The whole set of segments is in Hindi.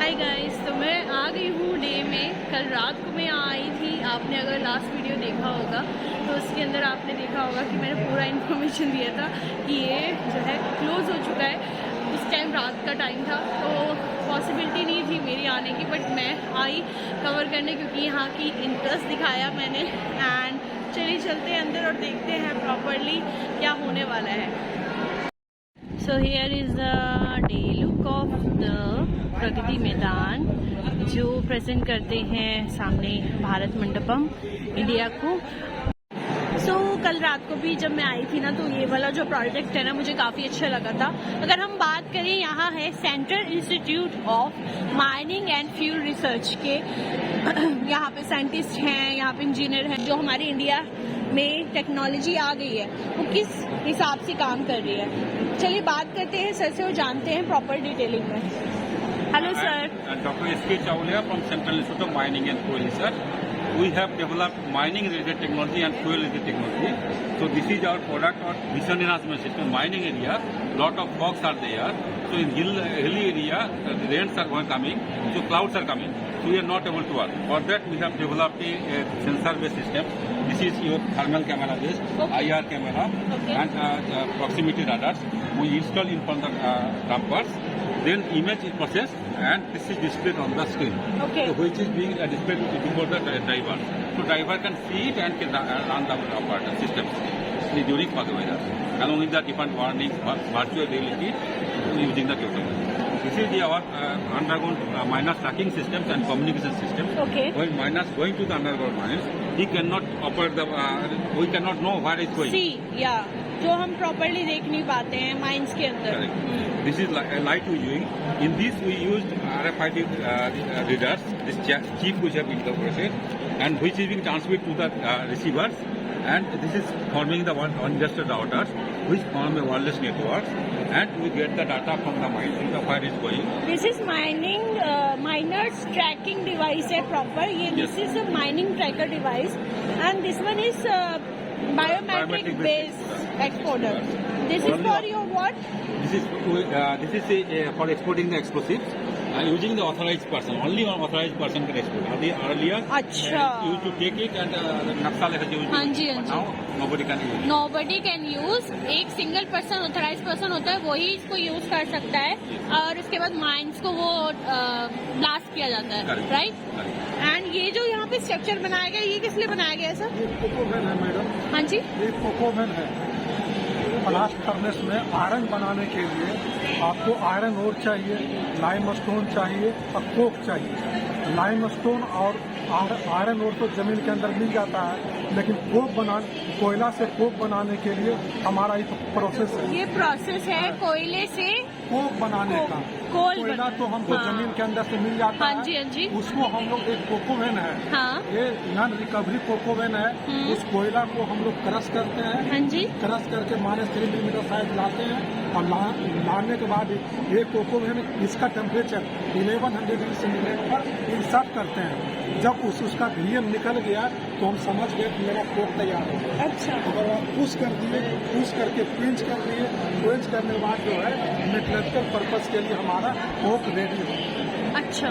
हाय गाइस, तो मैं आ गई हूँ डे में। कल रात को मैं आई थी। आपने अगर लास्ट वीडियो देखा होगा तो उसके अंदर आपने देखा होगा कि मैंने पूरा इन्फॉर्मेशन दिया था कि ये जो है क्लोज़ हो चुका है। उस टाइम रात का टाइम था तो पॉसिबिलिटी नहीं थी मेरी आने की, बट मैं आई कवर करने क्योंकि यहाँ की इंटरेस्ट दिखाया मैंने। एंड चलिए चलते हैं अंदर और देखते हैं प्रॉपरली क्या होने वाला है। So here is the day look of the Pragati Maidan जो प्रेजेंट करते हैं सामने भारत मंडपम इंडिया को। कल रात को भी जब मैं आई थी ना तो ये वाला जो प्रोजेक्ट है ना मुझे काफ़ी अच्छा लगा था। अगर हम बात करें, यहाँ है central institute of mining and fuel research के यहाँ पे साइंटिस्ट हैं, यहाँ पे इंजीनियर हैं। जो हमारे इंडिया में टेक्नोलॉजी आ गई है वो किस हिसाब से काम कर रही है। चलिए बात करते हैं सर से और जानते हैं प्रॉपर डिटेलिंग में। Hello sir. Dr. S.K. Chawla from Central Institute of Mining and Fuel Research. We have developed mining related technology and fuel related technology. So this is our product or vision enhancement system. Mining area, lot of fogs are there. So in hilly area, the rains are coming, so clouds are coming. So we are not able to work. For that we have developed a sensor based system. This is your thermal camera based, IR camera and proximity radars. We install in front of the dampers. Then image is processed and this is displayed on the screen. Okay. So which is being displayed before the driver. So driver can see it and can run the operator systems during fog weather. Along with the different warnings, virtual reality using the technology. This is our underground miners tracking systems and communication systems. Okay. When miners going to the underground mines, he cannot operate the. We cannot know where it's going. See, yeah. जो हम प्रॉपरली देख नहीं पाते हैं माइंस के अंदर। This is light we using. In this we used RFID readers, this chip which have been incorporated, and which is being transmitted to the receivers, and this is forming the one industrial routers, which form a wireless network, and we get the data from the mine, the where it's going. This is mining miners tracking device है proper. ये Yes. This is a mining tracker device, and this one is biometric based exporter. This is for your what? This is for exporting the explosives. Using the authorized person, only one authorized person can export. Earlier, अच्छा। used to take it and नक्शा लेकर use. हाँ जी, हाँ जी। Now nobody can use. Nobody can use। एक सिंगल पर्सन ऑथराइज पर्सन होता है, वही इसको यूज कर सकता है और इसके बाद माइंस को वो ब्लास्ट किया जाता है, राइट। एंड ये जो यहाँ पे स्ट्रक्चर बनाया गया, ये किस लिए बनाया गया सर? ये कोकोवेन है मैडम। हाँ जी, ये कोकोवेन है। ब्लास्ट फर्नेस में आयरन बनाने के लिए आपको आयरन ओर चाहिए, लाइम स्टोन चाहिए और कोक चाहिए। लाइम स्टोन और आयरन ओर तो जमीन के अंदर मिल जाता है, लेकिन कोयला से कोक बनाने के लिए हमारा एक प्रोसेस है। ये प्रोसेस है कोयले से कोक बनाने का। कोयला तो हमको जमीन के अंदर से मिल जाता है। हाँ जी, हाँ जी। उसको हम लोग एक कोकोवेन है, हाँ। ये नॉन रिकवरी कोकोवेन है। उस कोयला को हम लोग क्रश करते हैं। हाँ जी। क्रश करके -3 मिलीमीटर साइज लाते हैं और लाने के बाद ये कोकोवेन इसका टेम्परेचर 1100 डिग्री सेंटीग्रेड पर इंसर्ट करते हैं। जब उसका वीएम निकल गया तो हम समझ गए कि मेरा कोक तैयार हो गया। अच्छा। अगर आप पुश कर दिए, पुश करके क्वेंच कर दिए, क्वेंच करने के बाद जो है मेटलर्जिकल पर्पस के लिए हमारा कोक रेडी हो। अच्छा,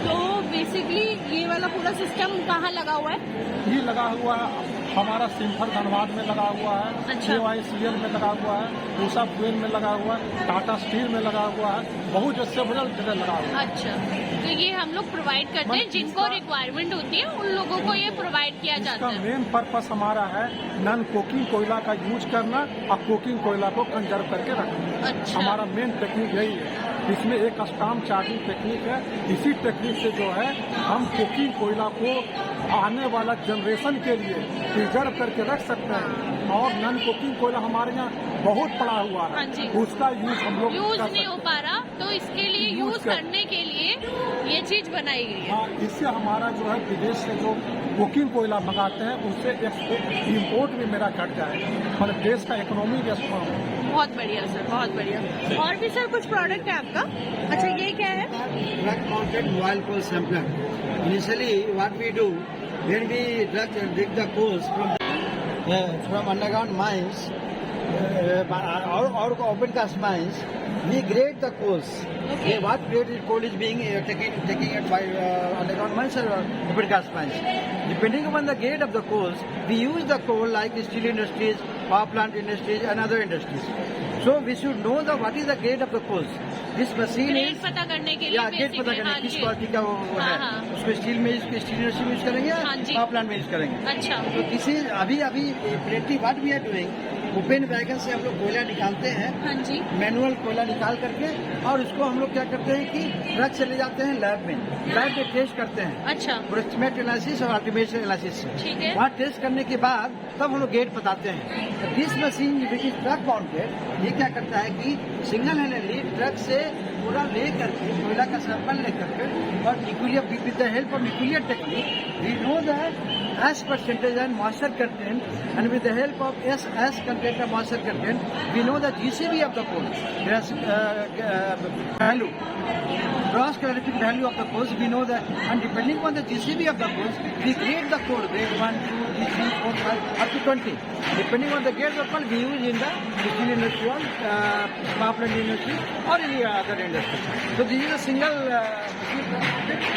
तो बेसिकली ये वाला पूरा सिस्टम कहाँ लगा हुआ है? ये लगा हुआ है हमारा सिंफर धनबाद में लगा हुआ है, अच्छा। KYCL में लगा हुआ है, पूसा फ्यूल में लगा हुआ है, टाटा स्टील में लगा हुआ है, बहुत सेवरल जगह लगा हुआ है। अच्छा, तो ये हम लोग प्रोवाइड करते हैं, जिनको रिक्वायरमेंट होती है उन लोगों को ये प्रोवाइड किया जाता इसका है। मेन पर्पस हमारा है नॉन कोकिंग कोयला का यूज करना और कोकिंग कोयला को कंजर्व करके रखना। अच्छा। हमारा मेन टेक्निक यही है। इसमें एक स्टाम्प चार्जिंग टेक्निक है। इसी टेक्निक से जो है हम कोकिंग कोयला को आने वाला जनरेशन के लिए प्रिजर्व करके रख सकते हैं। और नॉन कोकिंग कोयला हमारे यहाँ बहुत पड़ा हुआ हाँ है, जी। उसका यूज हम लोग यूज कर नहीं हो सकते पा रहा, तो इसके लिए यूज करने के लिए ये चीज बनाई गई हैं। है। हाँ, इससे हमारा जो है विदेश से जो कोकिंग कोयला मंगाते हैं उससे इम्पोर्ट भी मेरा घट जाएगा, मतलब देश का इकोनॉमी भी स्ट्रॉन्ग है। बहुत बढ़िया सर, बहुत बढ़िया। और भी सर कुछ प्रोडक्ट है आपका? अच्छा, ये क्या है? Drug mounted mobile coal sampler. Initially, what we do when we dig the coals from underground mines, our open cast mines, we grade the coals. Okay. What grade coal is being taking it by underground mines or open cast mines. Depending upon the grade of the coals, we use the coal like steel industries, power plant industries, and other industries. So we should know what is the grade of the coals. This machine grade is पता करने के लिए ग्रेड पता करने किस क्वालिटी का वो है, हाँ। उसको स्टील में स्टील इंडस्ट्री में यूज करेंगे या हाँ जी। पावर प्लांट में यूज करेंगे. अच्छा तो किसी अभी प्लेटली what we are doing, open wagon से हम लोग कोयला निकालते हैं, हाँ जी मैनुअल कोयला निकाल करके, और उसको हम लोग क्या करते हैं कि ट्रक चले जाते हैं लैब में टेस्ट करते हैं, अच्छा एस्टिमेट एनालिसिस और अल्टीमेट एनालिसिस से. ठीक है वहाँ टेस्ट करने के बाद तब हम लोग गेट बताते हैं. This machine which is truck mounted, ये क्या करता है कि सिंगल हैंडली ट्रक से पूरा ले करके कोयला का सैंपल ले करके, और nuclear with the help of nuclear technique we know that ash percentage and moisture content, and with the help of ash content and moisture content, we know the GCV of the coal. There's value, gross calorific value of the coals. We know that, and depending on the GCV of the coals, we grade the coal grade 1, 2, 3, 4, 5 up to 20. Depending on the grade of coal, we use in the steel industry or power plant industry or any other industry. So this is a single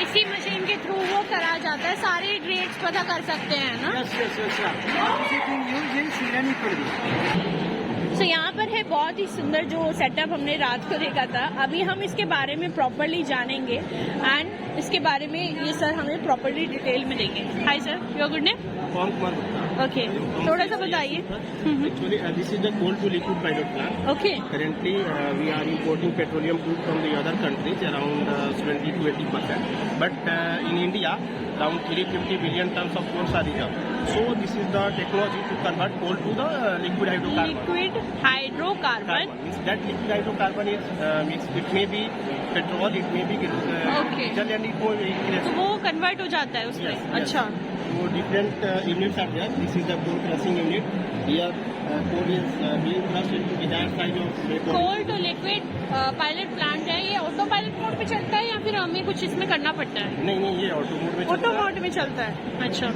इसी मशीन के थ्रू वो करा जाता है, सारे ग्रेड्स पता कर सकते हैं ना. yes. This is being used in Sirani Kurdi. तो यहाँ पर है बहुत ही सुंदर जो सेटअप हमने रात को देखा था. अभी हम इसके बारे में प्रॉपर्ली जानेंगे एंड इसके बारे में ये सर हमें प्रॉपर्ली डिटेल में देंगे. Hi sir, your good name? Okay, थोड़ा सा बताइए. Actually, this is the coal to liquid pilot plant. Okay Currently, we are importing petroleum crude from the other countries around 70 to 80%. But in India, around 350 billion tons of coal are reserved. So this is the technology to convert coal to the liquid hydrocarbon. Liquid hydrocarbon. Means that liquid hydrocarbon is mixed. It may be petrol, it may be Okay. diesel, and it may be तो gas. वो कन्वर्ट हो जाता है उसमें. Yes. अच्छा So different units are there. This is the coal crushing unit. Here, coal is being crushed into desired size of coal. Coal to liquid pilot plant है. ये ऑटो पायलट मोड पे चलता है या फिर हमें कुछ इसमें करना पड़ता है? नहीं, ये ऑटो मोड में ऑटो चलता है. मोड में चलता है. अच्छा,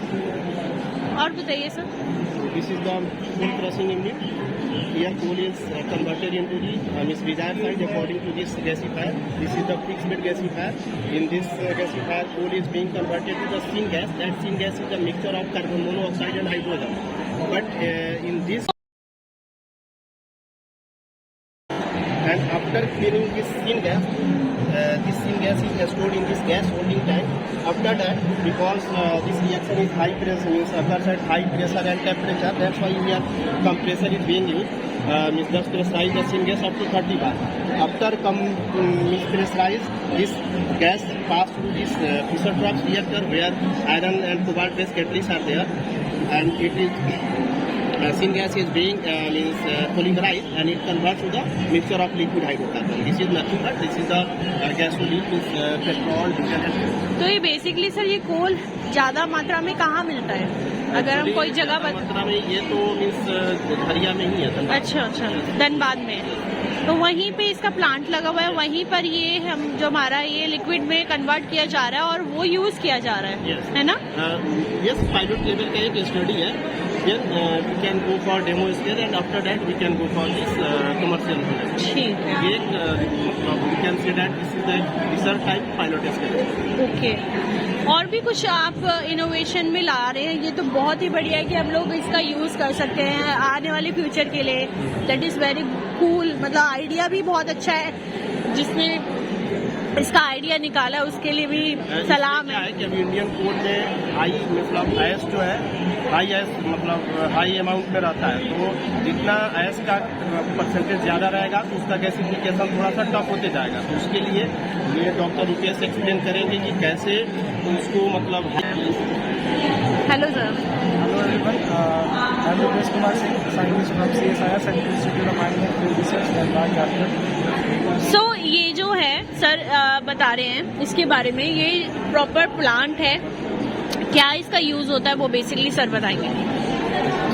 और बताइए sir. This is the coal crushing unit. Here coal is converted into the desired size according to this gasifier. This is the fixed bed gasifier. In this gasifier, coal is being converted to the syngas. That syngas is a mixture of carbon monoxide and hydrogen. But in this, and after cleaning this syngas is stored in this gas holding tank. After that, because this reaction is high pressure, means occurs at high pressure and temperature, that's why here compressor is being used. Means just pressurize the syngas up to 30 bar. After pressurize, this gas pass through this Fischer-Tropsch reactor where iron and cobalt-based catalysts are there, and it is syngas is being polymerized, and it converts to the mixture of liquid hydrocarbon. This is nothing but this is the gasoline, is petrol, diesel and fuel. तो ये बेसिकली सर ये कोल ज्यादा मात्रा में कहाँ मिलता है? अगर हम कोई जगह मात्रा में ये तो मीन्स हरिया में ही है. अच्छा, धनबाद में. तो वहीं पे इसका प्लांट लगा हुआ है, वहीं पर ये हम जो हमारा ये लिक्विड में कन्वर्ट किया जा रहा है और वो यूज किया जा रहा है. Yes. है ना? यस, पायलट लेवल का एक स्टडी है. Then we can go for demo scale, and after that we can go for this commercial product. ठीक है. ये मतलब we can say that this is the research type pilot scale. Okay. और भी कुछ आप इनोवेशन में ला रहे हैं, ये तो बहुत ही बढ़िया है कि हम लोग इसका यूज कर सकते हैं आने वाले फ्यूचर के लिए. That is very cool. मतलब आइडिया भी बहुत अच्छा है जिसने इसका आइडिया निकाला, उसके लिए भी सलाम क्या है. है कि अभी इंडियन कोड में हाई मतलब ऐश जो है हाई ऐश मतलब हाई अमाउंट में रहता है. तो जितना ऐश का परसेंटेज ज्यादा रहेगा तो उसका गैसिफिकेशन थोड़ा सा टफ होते जाएगा. तो उसके लिए ये डॉक्टर रुपेश एक्सप्लेन करेंगे कि कैसे उसको मतलब. Hello sir. Hello everyone, I am Rupesh Kumar Singh, scientist from CSIR, Central Institute of Mining and Fuel Research, Dhanbad, Jharkhand. सो ये जो है सर बता रहे हैं इसके बारे में, ये प्रॉपर प्लांट है, क्या इसका यूज होता है वो बेसिकली सर बताएंगे.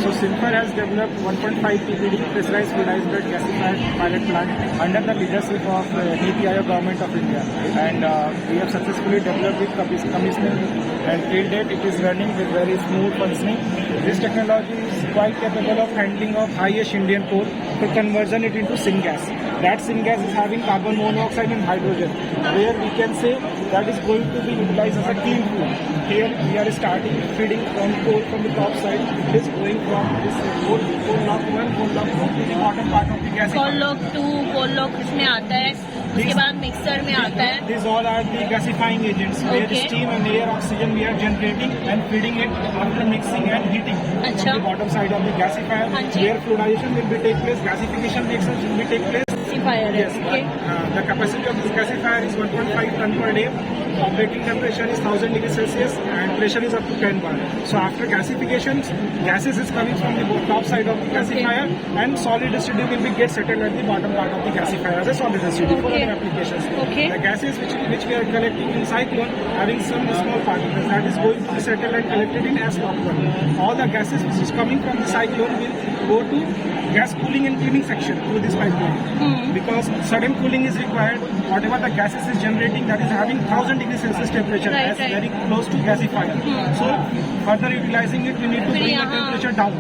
So Sinfer has developed 1.5 TPD pressurized fluidized bed gasifier pilot plant under the leadership of NITI Aayog Government of India, and we have successfully developed it, commissioned, and till date it is running with very smooth functioning. This technology is quite capable of handling of highest Indian coal for conversion it into syngas. That syngas is having carbon monoxide and hydrogen, where we can say that is going to be utilized as a clean fuel. Here we are starting feeding from coal from the top side. It is going from this coal block 1, coal block 2 to the bottom part of the gasifier. Coal lock 2, coal lock इसमें आता है, उसके बाद मिक्सर में आता है. These all are the gasifying agents, where Okay. steam and air oxygen we are generating and feeding it after mixing and heating अच्छा. from the bottom side of the gasifier, हाँ जी. where fluidization will be take place, gasification will be take place. Gasifier है, Yes, okay. the capacity of this gasifier is 1.5 ton per day. Operating temperature is 1000 degrees Celsius and pressure is up to 10 bar. So after gasification, gases is coming from the top side of the gasifier, and solid residue will be get settled at the bottom part of the gasifier as a solid residue for Okay. other applications. Okay. The gases which we are collecting in cyclone having some small particles that is going to be settled and collected in as one. All the gases which is coming from the cyclone will go to gas cooling and cleaning section through this pipeline. Because sudden cooling is required. Whatever the gases is generating, that is having 1000 degrees Celsius temperature, Right, as right. very close to gasifier. So further utilizing it, we need to फिर bring the यहाँ- temperature down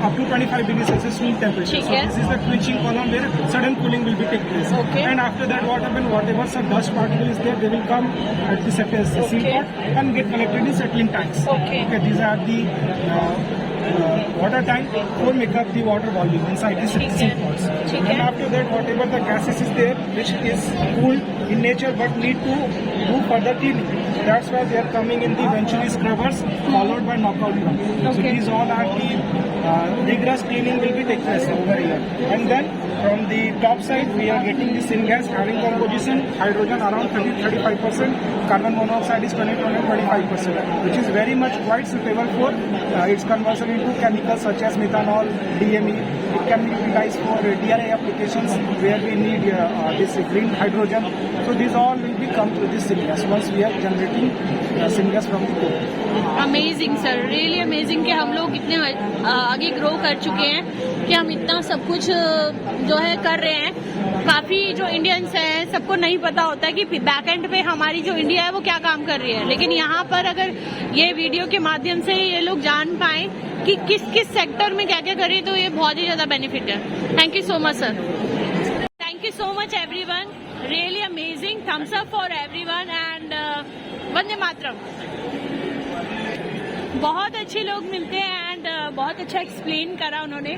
up to 25 degrees Celsius room temperature. ठीक So है. this is the quenching column where sudden cooling will be take place. Okay. And after that, what happen? Whatever some dust particle is there, they will come at the seal Okay. pot and get collected in settling tanks. Okay. These are the water tank for make up the water volume inside the ठीक seal है. pots. ठीक And है. after that, whatever the gases is there, which is cooled in nature but need to do further cleaning. That's why they are coming in the eventually scrubbers followed by knockout pump. So Okay. these all are the rigorous cleaning will be take place over here. And then from the top side, we are getting the syngas having composition hydrogen around 30-35%, carbon monoxide is connected on 25%, which is very much quite suitable for its conversion into chemicals such as methanol, DME. It can be utilized for DRI applications where we need this green hydrogen. So these all will be come through this syngas once we are generating syngas from the coal. Amazing sir, really amazing कि हम लोग इतने आगे ग्रो कर चुके हैं कि हम इतना सब कुछ जो है कर रहे हैं. काफ़ी जो इंडियंस हैं सबको नहीं पता होता है कि बैक एंड पे हमारी जो इंडिया है वो क्या काम कर रही है, लेकिन यहाँ पर अगर ये वीडियो के माध्यम से ये लोग जान पाएँ कि किस किस सेक्टर में क्या क्या करें तो ये बहुत ही ज़्यादा बेनिफिट है. Thank you so much sir. Thank you so much everyone, really amazing. Thumbs up for everyone and वंदे मातरम. बहुत अच्छे लोग मिलते हैं एंड बहुत अच्छा एक्सप्लेन करा उन्होंने,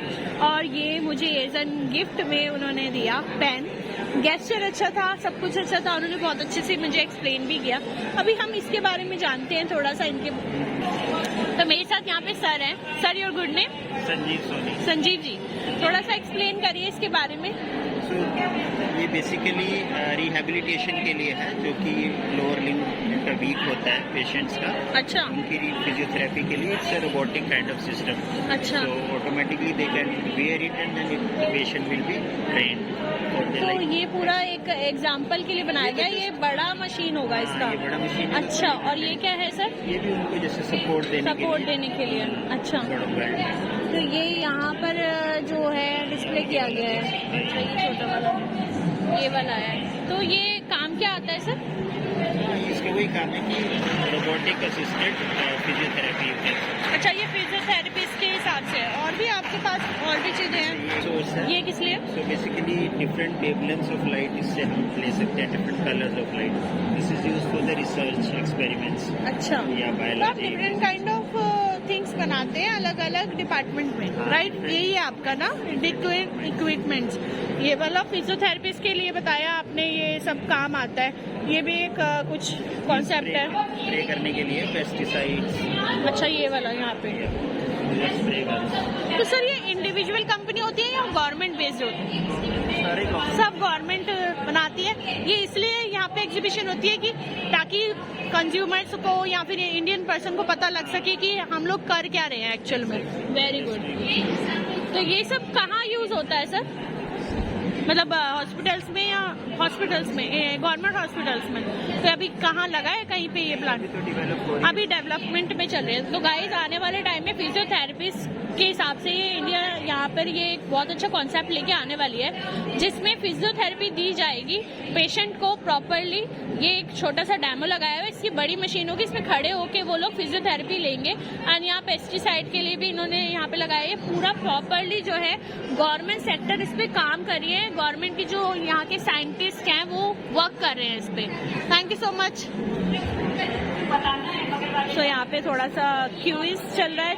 और ये मुझे एज एन गिफ्ट में उन्होंने दिया पेन. गेस्चर अच्छा था, सब कुछ अच्छा था, उन्होंने बहुत अच्छे से मुझे एक्सप्लेन भी किया. अभी हम इसके बारे में जानते हैं थोड़ा सा इनके. तो मेरे साथ यहाँ पे सर हैं. Sir, your good name? Sanjeev Soni. Sanjeev ji, थोड़ा सा एक्सप्लेन करिए इसके बारे में. सो ये बेसिकली रिहेबिलिटेशन के लिए है, जो कि लोअर लिम्ब का वीक होता है पेशेंट्स का, अच्छा उनकी फिजियोथेरेपी के लिए it's a robotic kind of system. अच्छा. So automatically they can wear it and then the patient will be trained. तो ये पूरा एक एग्जाम्पल के लिए बनाया गया. ये बड़ा मशीन होगा इसका. ये बड़ा मशीन है. अच्छा, और ये क्या है सर? ये भी उनको जैसे सपोर्ट देने के लिए. अच्छा, तो ये यहाँ पर जो है डिस्प्ले किया गया है. अच्छा, ये छोटा वाला, ये वाला है. तो ये काम क्या आता है सर? इसका वही काम है कि रोबोटिक असिस्टेड फिजियोथेरेपी. अच्छा, ये फिजियोथेरेपिस्ट के हिसाब से है. और भी आपके पास और भी चीजें हैं? ये सोर्स है. ये किस लिए? So basically different wavelengths of light इससे हम ले सकते हैं, different colors of light. This is used for the research experiments. अच्छा, या तो आप biology. Different kind of things बनाते हैं अलग अलग डिपार्टमेंट में, राइट? यही है आपका ना इक्विपमेंट्स. ये वाला फिजियोथेरेपिस्ट के लिए बताया आपने, ये सब काम आता है. ये भी एक कुछ कॉन्सेप्ट है. स्प्रे करने के लिए पेस्टिसाइड्स. अच्छा, ये वाला यहाँ पे. स्प्रे कर तो सर, ये इंडिविजुअल कंपनी होती है या गवर्नमेंट बेस्ड होती है? सारे सब गवर्नमेंट बनाती है. ये इसलिए यहाँ पे एग्जीबिशन होती है कि ताकि कंज्यूमर्स को या फिर इंडियन पर्सन को पता लग सके कि हम लोग कर क्या रहे हैं एक्चुअल में. Very good. तो ये सब कहाँ यूज होता है सर? मतलब हॉस्पिटल्स में या हॉस्पिटल्स में, गवर्नमेंट हॉस्पिटल्स में? तो अभी कहाँ लगा है कहीं पे ये प्लांट? तो डेवलप हो रही अभी डेवलपमेंट में चल रहे हैं. तो गाइस, आने वाले टाइम में फिजियोथेरेपिस्ट के हिसाब से ये इंडिया यहाँ पर ये एक बहुत अच्छा कॉन्सेप्ट लेके आने वाली है, जिसमें फिजियोथेरेपी दी जाएगी पेशेंट को प्रॉपरली। ये एक छोटा सा डेमो लगाया हुआ है, इसकी बड़ी मशीन होगी, इसमें खड़े होके वो लोग फिजियोथेरेपी लेंगे। एंड यहाँ पेस्टिसाइड के लिए भी इन्होंने यहाँ पे लगाया है। पूरा प्रॉपरली जो है गवर्नमेंट सेक्टर इस पे काम कर रही है, गवर्नमेंट की जो यहाँ के साइंटिस्ट हैं वो वर्क कर रहे हैं इस पे। Thank you so much. तो यहाँ पे थोड़ा सा क्यूज चल रहा है।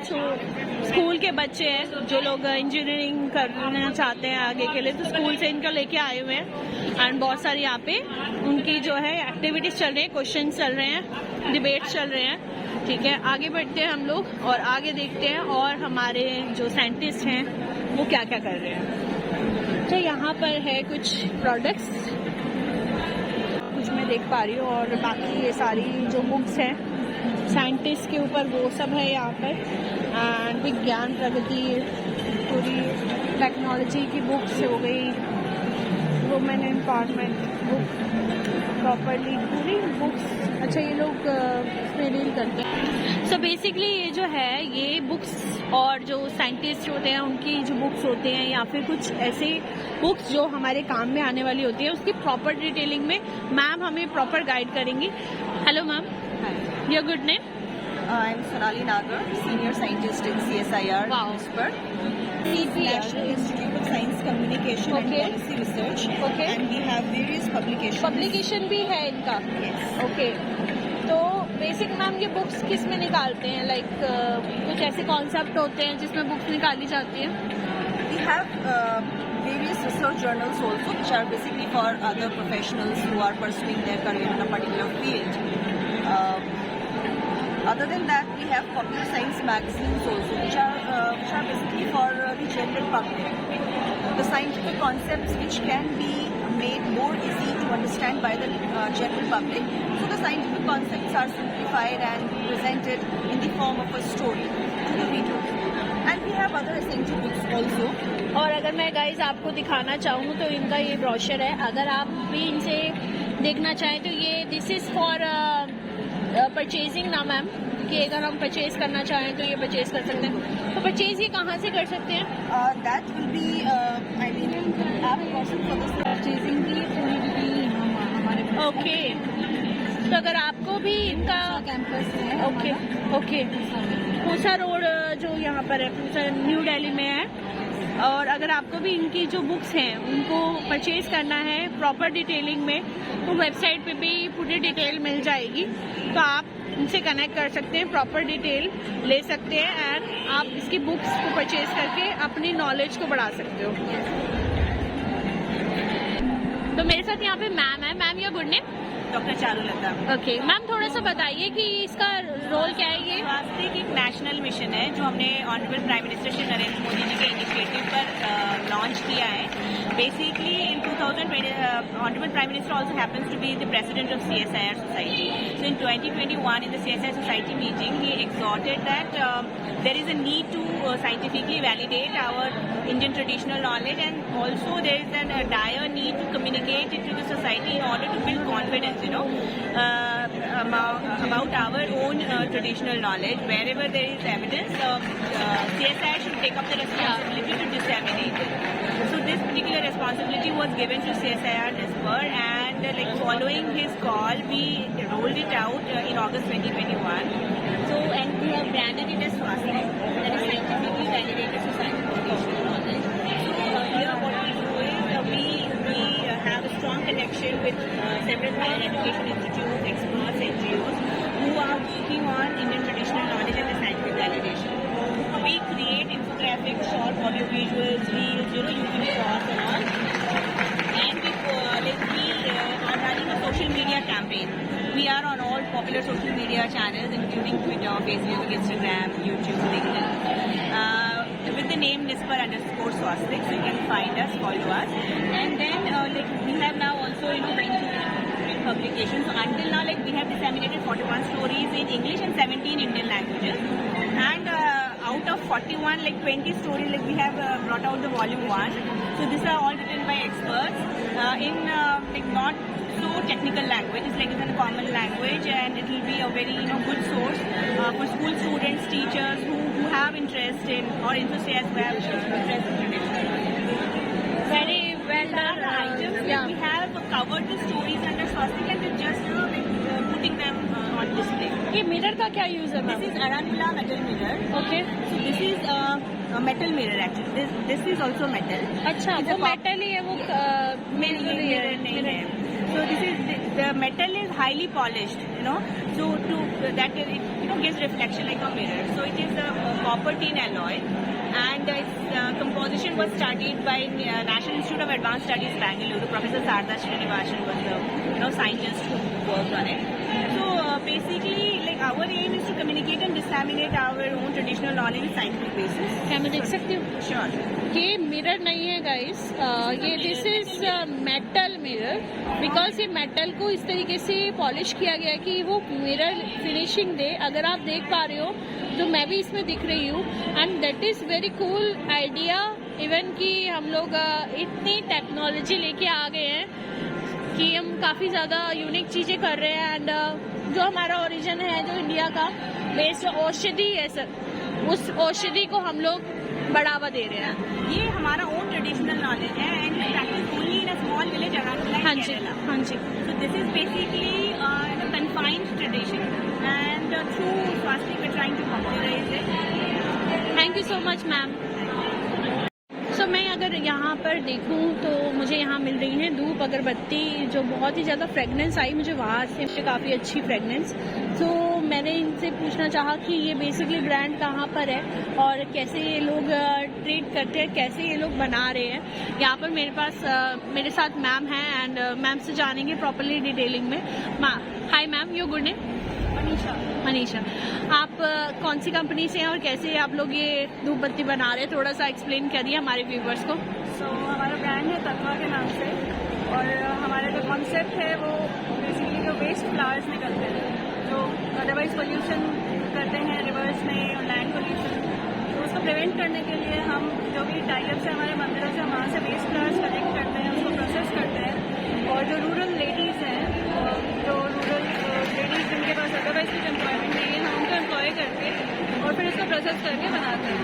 स्कूल के बच्चे हैं जो लोग इंजीनियरिंग करना चाहते हैं आगे के लिए, तो स्कूल से इनको लेके आए हुए हैं। एंड बहुत सारी यहाँ पे उनकी जो है एक्टिविटीज चल रही है, क्वेश्चन चल रहे हैं, डिबेट चल रहे हैं। ठीक है, आगे बढ़ते हैं हम लोग और आगे देखते हैं और हमारे जो साइंटिस्ट हैं वो क्या क्या कर रहे हैं। तो यहाँ पर है कुछ प्रोडक्ट्स, कुछ मैं देख पा रही हूँ, और बाकी ये सारी जो बुक्स हैं साइंटिस्ट के ऊपर वो सब है यहाँ पर। एंड विज्ञान प्रगति, पूरी टेक्नोलॉजी की बुक्स हो गई, वुमेन एम्पावरमेंट बुक, प्रॉपरली पूरी बुक्स। अच्छा, ये लोग इसमें डील करते हैं। सो बेसिकली ये जो है ये बुक्स और जो साइंटिस्ट होते हैं उनकी जो बुक्स होते हैं या फिर कुछ ऐसे बुक्स जो हमारे काम में आने वाली होती है, उसकी प्रॉपर डिटेलिंग में मैम हमें प्रॉपर गाइड करेंगी। Hello ma'am, your good name? I'm Sonali Nagar, Senior Scientist in CSIR, Wow. NISPER. National Institute of Science Communication and Okay. Policy Research. Okay. And we have various publications. Publication भी है इनका? Yes. ओके, तो बेसिक मैम ये बुक्स किस में निकालते हैं? लाइक कुछ ऐसे कॉन्सेप्ट होते हैं जिसमें बुक्स निकाली जाती हैं? We have various research journals also, which are basically for other professionals who are pursuing their career in a particular field. Other than that, we have popular science magazines also, which are basically for the general public. The scientific concepts which can be made more easy to understand by the general public. So the scientific concepts are simplified and presented in the form of a story to the reader. And we have other essential books also. और अगर मैं गाइज आपको दिखाना चाहूँ तो इनका ये ब्रोशर है, अगर आप भी इनसे देखना चाहें तो ये दिस इज़ फॉर परचेजिंग ना मैम, कि अगर हम परचेज करना चाहें तो ये परचेज कर सकते हैं। तो परचेज ये कहाँ से कर सकते हैं? That will be, I mean, app person for this purchasing की पूरी डिटेल हमारे ओके, तो अगर आपको भी इनका कैंपस है। ओके ओके, पूसा रोड जो यहाँ पर है, पूसा न्यू दिल्ली में है। और अगर आपको भी इनकी जो बुक्स हैं उनको परचेज करना है प्रॉपर डिटेलिंग में, तो वेबसाइट पे भी पूरी डिटेल मिल जाएगी, तो आप इनसे कनेक्ट कर सकते हैं, प्रॉपर डिटेल ले सकते हैं एंड आप इसकी बुक्स को परचेज करके अपनी नॉलेज को बढ़ा सकते हो। तो मेरे साथ यहाँ पे मैम है। Ma'am, your good name? Doctor Charulata. Okay ma'am, थोड़ा सा बताइए कि इसका रोल क्या है? ये स्वास्थ्य एक नेशनल मिशन है जो हमने honourable prime minister Shri Narendra Modi ji के इनिशिएटिव पर लॉन्च किया है। Basically, in 2020, Honorable Prime Minister also happens to be the president of CSIR Society. So in 2021, in the CSIR Society meeting, he exhorted that there is a need to scientifically validate our Indian traditional knowledge, and also there is a dire need to communicate it to the society in order to build confidence, about our own traditional knowledge. Wherever there is evidence, CSIR should take up the responsibility to disseminate it. So this particular responsibility was given to CSIR NISPER, and following his call, we rolled it out in August 2021. So, and we have branded it as Swastika, that is scientifically validated society traditional knowledge. So here what we do is we have a strong connection with several higher education institutes, experts, NGOs who are working on Indian traditional knowledge and the scientific validation. We create infographics, short audio visuals, reels, using shorts and all. And we are running a social media campaign. We are on all popular social media channels, including Twitter, Facebook, Instagram, YouTube, LinkedIn, with the name NISPER_Swastik. So you can find us, follow us. And then we have now also, went to publications. So until now, we have disseminated 41 stories in English and 17 Indian languages. And out of 41, 20 stories, we have brought out the volume 1. So these are all written by experts in not so technical language. It's in a common language, and it will be a very good source for school students, teachers who have interest in or enthusiasts who have interest in traditional. Very well done. Items Yeah. we have covered the stories under swastika and we're just putting them on display. ये मिरर का क्या यूज है ma'am? This is Arandula metal mirror. Okay, So this is a metal mirror actually. This is also metal. अच्छा It's वो a मेटल ही है, वो mirror नहीं है. So this is the metal is highly polished, so to that it gives reflection like a mirror. So it is a copper tin alloy, and its composition was studied by National Institute of Advanced Studies, Bangalore. Professor Sarda Srinivasan was the scientist who worked on it. So basically, like our aim is to communicate and disseminate our own traditional knowledge on scientific basis. क्या मैं देख सकती हूँ? Sure. ये मिरर नहीं है गाइस, ये this is metal mirror, because ये मेटल को इस तरीके से पॉलिश किया गया है कि वो मिरर फिनिशिंग दे. अगर आप देख पा रहे हो तो मैं भी इसमें दिख रही हूँ, and that is very cool idea. Even कि हम लोग इतनी टेक्नोलॉजी लेके आ गए हैं कि हम काफ़ी ज़्यादा यूनिक चीज़ें कर रहे हैं. एंड जो हमारा ओरिजिन है, जो इंडिया का बेस्ड औषधि है सर, उस औषधि को हम लोग बढ़ावा दे रहे हैं. ये हमारा ओन ट्रेडिशनल नॉलेज है and practice only in a small village around हाँ जी, केरला. हाँ जी. So this is basically a confined tradition, and through swastika we're trying to popularize it. Thank you so much ma'am. So मैं अगर यहाँ पर देखूँ तो मुझे यहाँ मिल रही है धूप अगरबत्ती, जो बहुत ही ज़्यादा फ्रेगनेंस आई मुझे वहाँ से, काफ़ी अच्छी फ्रेगनेंस. तो मैंने इनसे पूछना चाहा कि ये बेसिकली ब्रांड कहाँ पर है और कैसे ये लोग ट्रीट करते हैं, कैसे ये लोग बना रहे हैं. यहाँ पर मेरे साथ मैम हैं, एंड मैम से जानेंगे प्रॉपरली डिटेलिंग में. Hi ma'am, your good name? Manisha. आप कौन सी कंपनी से हैं और कैसे आप लोग ये धूप बत्ती बना रहे हैं, थोड़ा सा एक्सप्लेन करिए हमारे व्यूवर्स को. हमारा ब्रांड है तत्वा के नाम से, और हमारा जो कॉन्सेप्ट है वो बेसिकली जो वेस्ट फ्लावर्स निकलते हैं, जो अदरवाइज पोल्यूशन करते हैं रिवर्स में और लैंड पोल्यूशन, तो उसको प्रिवेंट करने के लिए हम जो भी टाइप से हमारे मंदिरों से वहाँ से वेस्ट फ्लावर्स कलेक्ट करते हैं, उसको प्रोसेस करते हैं, और जो रूरल लेडीज़ हैं, जो रूरल लेडीज़ जिनके पास अदरवाइज कुछ एम्प्लॉयमेंट नहीं है, हम उनको एम्प्लॉय करके और फिर इसको प्रोसेस करके बनाते हैं.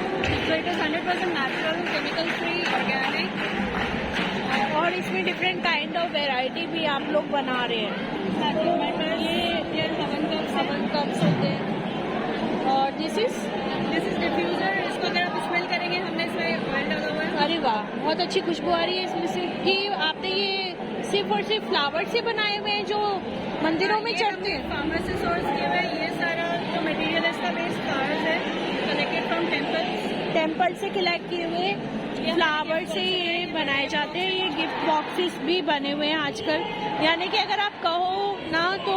So it is 100% natural, chemical free, organic, और इसमें डिफरेंट काइंड ऑफ वेराइटी भी आप लोग बना रहे हैं. ये हवन कप्स होते हैं, और दिस इज डिफ्यूज़र. इसको अगर आप स्मेल करेंगे, हमने इसमें ऑयल डाला हुआ है. अरे वाह, बहुत अच्छी खुशबू आ रही है इसमें से. कि आपने ये सिर्फ और सिर्फ फ्लावर से बनाए हुए हैं जो मंदिरों में चढ़ते हैं? फार्मर से सोर्स किए हुए ये सारा जो मटेरियल है, इसका बेस्ट फ्लावर्स है, कलेक्टेड फ्रॉम टेम्पल से कलेक्ट किए हुए फ्लावर से ये बनाए जाते हैं. ये गिफ्ट बॉक्सेस भी बने हुए हैं आजकल. यानी कि अगर आप कहो ना तो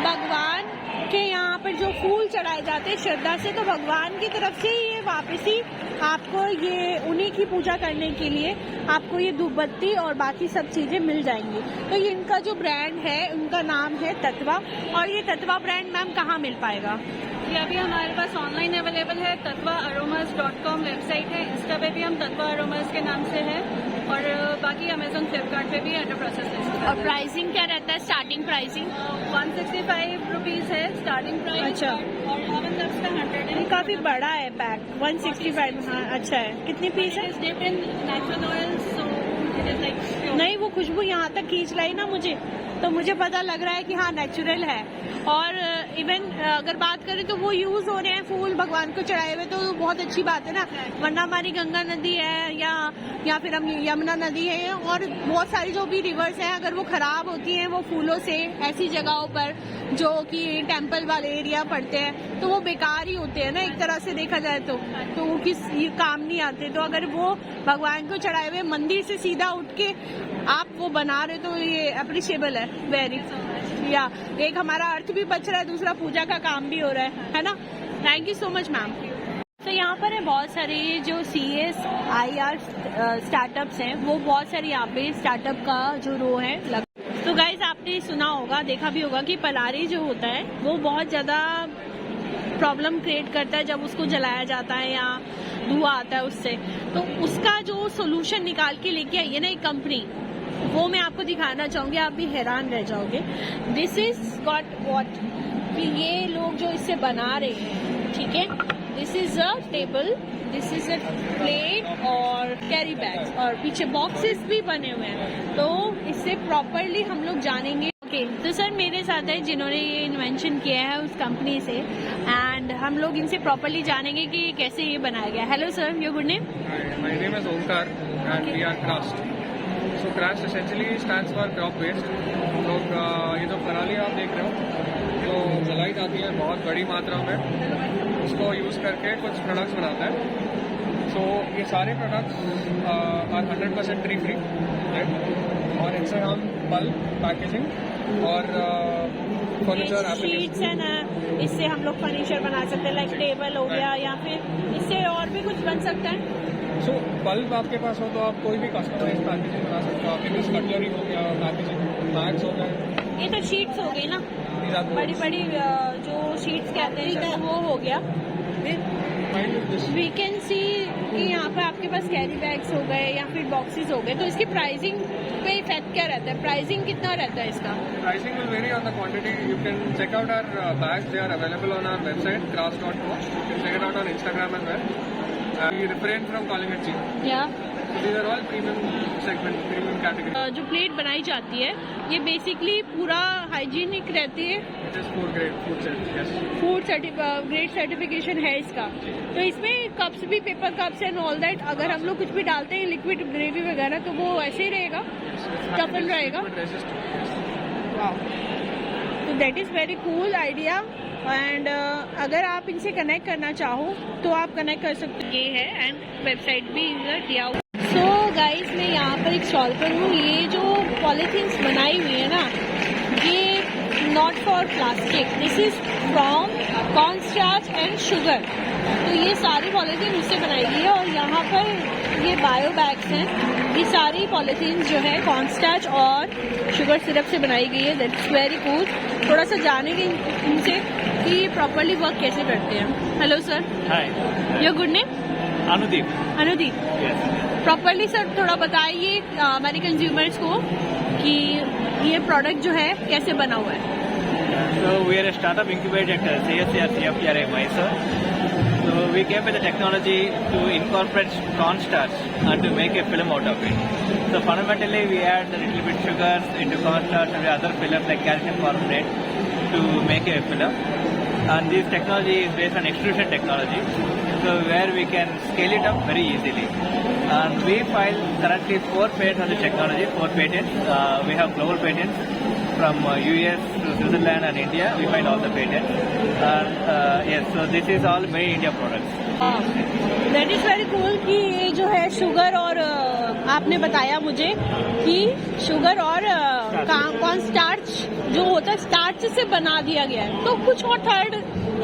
भगवान के यहाँ पर जो फूल चढ़ाए जाते हैं श्रद्धा से, तो भगवान की तरफ से ये वापस ही आपको ये उन्हीं की पूजा करने के लिए आपको ये धूप बत्ती और बाकी सब चीज़ें मिल जाएंगी. तो ये इनका जो ब्रांड है, उनका नाम है तत्वा. और ये तत्वा ब्रांड मैम कहाँ मिल पाएगा? ये अभी हमारे पास ऑनलाइन अवेलेबल है. tatwaaromas.com वेबसाइट है. इंस्टा पे भी हम तत्वा अरोमास के नाम से है, और बाकी अमेजोन, फ्लिपकार्ट पे भी अंडर प्रोसेस है. और प्राइसिंग क्या रहता है, स्टार्टिंग प्राइसिंग? 165 रुपीज़ है स्टार्टिंग प्राइस. अच्छा. और हवन कप्स का 100 है. ये काफ़ी बड़ा है पैक. 165. हाँ, अच्छा है. कितनी पीस है? Dipped in natural oil, so it is like नहीं, वो खुशबू यहाँ तक खींच लाई ना मुझे, तो मुझे पता लग रहा है कि हाँ नेचुरल है. और इवन अगर बात करें तो वो यूज़ हो रहे हैं फूल भगवान को चढ़ाए हुए, तो बहुत अच्छी बात है ना. वरना हमारी गंगा नदी है या फिर हम यमुना नदी है, और बहुत सारी जो भी रिवर्स हैं, अगर वो ख़राब होती हैं वो फूलों से ऐसी जगहों पर जो कि टेम्पल वाले एरिया पड़ते हैं, तो वो बेकार ही होते हैं ना एक तरह से देखा जाए तो वो ये काम नहीं आते. तो अगर वो भगवान को चढ़ाए हुए मंदिर से सीधा उठ के आप वो बना रहे, तो ये अप्रिशिएबल है. वेरी या एक हमारा अर्थ भी बच रहा है, दूसरा पूजा का काम भी हो रहा है ना. Thank you so much ma'am. तो यहाँ पर है बहुत सारे जो CSIR स्टार्टअप्स हैं, वो बहुत सारे यहाँ पे स्टार्टअप का जो रो है. तो गाइज आपने सुना होगा, देखा भी होगा कि पलारी जो होता है वो बहुत ज़्यादा प्रॉब्लम क्रिएट करता है जब उसको जलाया जाता है या धुआं आता है उससे. तो उसका जो सोल्यूशन निकाल के लेके आई है ना एक कंपनी, वो मैं आपको दिखाना चाहूँगी, आप भी हैरान रह जाओगे। दिस इज गॉट वॉट कि ये लोग जो इससे बना रहे हैं, ठीक है, this is a table, this is a plate और कैरी बैग्स और पीछे बॉक्सेस भी बने हुए हैं। तो इससे प्रॉपरली हम लोग जानेंगे। ओके, तो सर मेरे साथ है जिन्होंने ये इन्वेंशन किया है उस कंपनी से, एंड हम लोग इनसे प्रॉपरली जानेंगे कि कैसे ये बनाया गया। Hello sir, your good name? My name is Omkar and we are Crust. So Crust essentially stands for crop waste. हम लोग ये जो प्रणाली आप देख रहे हो जो जलाई जाती है बहुत बड़ी मात्रा में, उसको यूज़ करके कुछ प्रोडक्ट्स बनाते हैं। सो ये सारे प्रोडक्ट्स आर 100% ट्री फ्री, और इनसे हम बल्क पैकेजिंग और फर्नीचर शीट्स है ना, इससे हम लोग फर्नीचर बना सकते हैं, लाइक टेबल हो गया, या फिर इससे और भी कुछ बन सकता है। सो बल्ब आपके पास हो तो आप कोई भी कस्टमाइज पैकेजिंग बना सकते हो। आपके पास कटलरी हो गया, पैकेजिंग बैग्स हो गए, ये तो शीट्स हो गई ना, बड़ी बड़ी जो शीट्स कहते हैं वो हो गया। वी कैन सी कि यहाँ पर आपके पास कैरी बैग्स हो गए या फिर बॉक्सेस हो गए, तो इसकी प्राइसिंग पे इफेक्ट क्या रहता है? प्राइसिंग कितना रहता है इसका? Pricing will vary on the quantity. You can check out our bags. They are available on our website, crafts.co. You can check it out on Instagram as well. We refrain from calling it cheap. या So these are all premium segment, premium category. जो प्लेट बनाई जाती है ये बेसिकली पूरा हाइजीनिक रहती है, It is food grade food set. Yes. Food grade certification है इसका। तो इसमें कप्स भी, paper cups and all that, अगर हम लोग कुछ भी डालते हैं लिक्विड ग्रेवी वगैरह तो वो ऐसे ही रहेगा, टफन रहेगा। तो that is very cool idea. And अगर आप इनसे कनेक्ट करना चाहो तो आप कनेक्ट कर सकते हो, ये है एंड वेबसाइट भी दिया हुआ। सो गाइस, मैं यहाँ पर एक स्टॉल पर हूँ। ये जो पॉलीथीन्स बनाई हुई है ना, ये not for plastic, this is from corn starch and sugar. तो ये सारी पॉलीथीन उससे बनाई गई है, और यहाँ पर ये बायो बैग्स हैं। ये सारी पॉलीथीन जो है कॉर्न स्टार्च और शुगर सिरप से बनाई गई है। That's very cool. थोड़ा सा जानेंगे इनसे कि ये प्रॉपरली वर्क कैसे करते हैं। Hello sir, Hi, your good name? Anudeep. Anudeep, Yes. Properly sir थोड़ा बताइए हमारे कंज्यूमर्स को कि ये प्रोडक्ट जो है कैसे बना हुआ है। So we are a startup incubated at CSCR CFTRA Mysore. So we came with the technology to incorporate cornstarch and to make a film out of it. So fundamentally we add a little bit sugars into cornstarch and other fillers like calcium carbonate to make a film. And this technology is based on extrusion technology, so where we can scale it up very easily. And we filed currently 4 patents on this technology, 4 patents. We have global patents from US to Switzerland and India. We filed all the patents. And yes, so this is all made in India products. That is very cool कि ये जो है शुगर और आपने बताया मुझे कि शुगर और कॉर्न स्टार्च जो होता है स्टार्च से बना दिया गया है, तो कुछ और थर्ड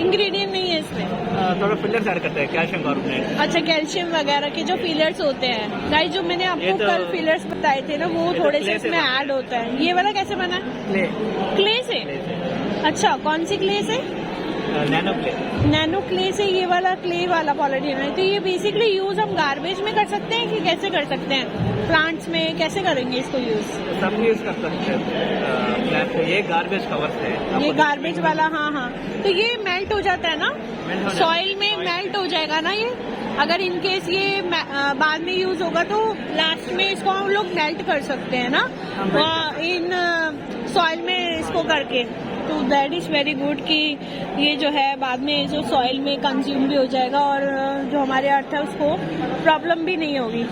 इंग्रेडिएंट नहीं है इसमें? थोड़ा फिलर्स ऐड करते हैं, कैल्शियम कार्बोनेट। अच्छा, कैल्शियम वगैरह के जो फिलर्स होते हैं, गाइस जो मैंने आपको तो कल फिलर्स बताए थे ना, वो तो थोड़े से clay से इसमें बना ऐड होता है। ये वाला कैसे बना है? क्ले क्ले से? अच्छा, कौन सी क्ले से? Nano clay. नैनो क्ले से ये वाला क्ले वाला पॉलीथीन है। तो ये बेसिकली यूज हम गार्बेज में कर सकते हैं कि कैसे कर सकते हैं? प्लांट्स में कैसे करेंगे इसको यूज? सब यूज कर सकते हैं प्लांट को। ये गार्बेज कवर से है। ये गार्बेज वाला, हाँ हाँ। तो ये मेल्ट हो जाता है ना सॉइल में? मेल्ट हो जाएगा ना ये? अगर इनकेस ये बाद में यूज होगा तो लास्ट में इसको हम लोग मेल्ट कर सकते हैं ना इन सॉइल में इसको करके। तो दैट इज़ वेरी गुड कि ये जो है बाद में जो सॉइल में कंज्यूम भी हो जाएगा और जो हमारे अर्थ है उसको प्रॉब्लम भी नहीं होगी।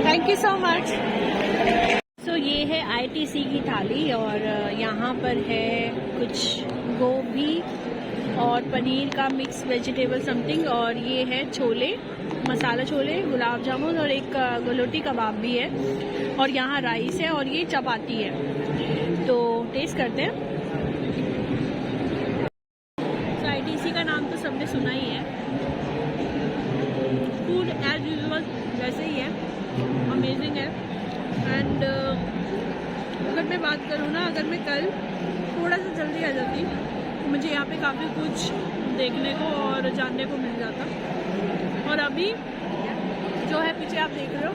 Thank you so much. So ये है ITC की थाली, और यहाँ पर है कुछ गोभी और पनीर का मिक्स वेजिटेबल समथिंग, और ये है छोले, मसाला छोले, गुलाब जामुन और एक गलोटी कबाब भी है, और यहाँ राइस है और ये चपाती है। तो टेस्ट करते हैं। तो ITC का नाम तो सबने सुना ही है। फूड एज यूजुअल वैसे ही है, अमेजिंग है। एंड अगर मैं बात करूँ ना, अगर मैं कल थोड़ा सा जल्दी आ जाती तो मुझे यहाँ पे काफ़ी कुछ देखने को और जानने को मिल जाता। और अभी जो है पीछे आप देख रहे हो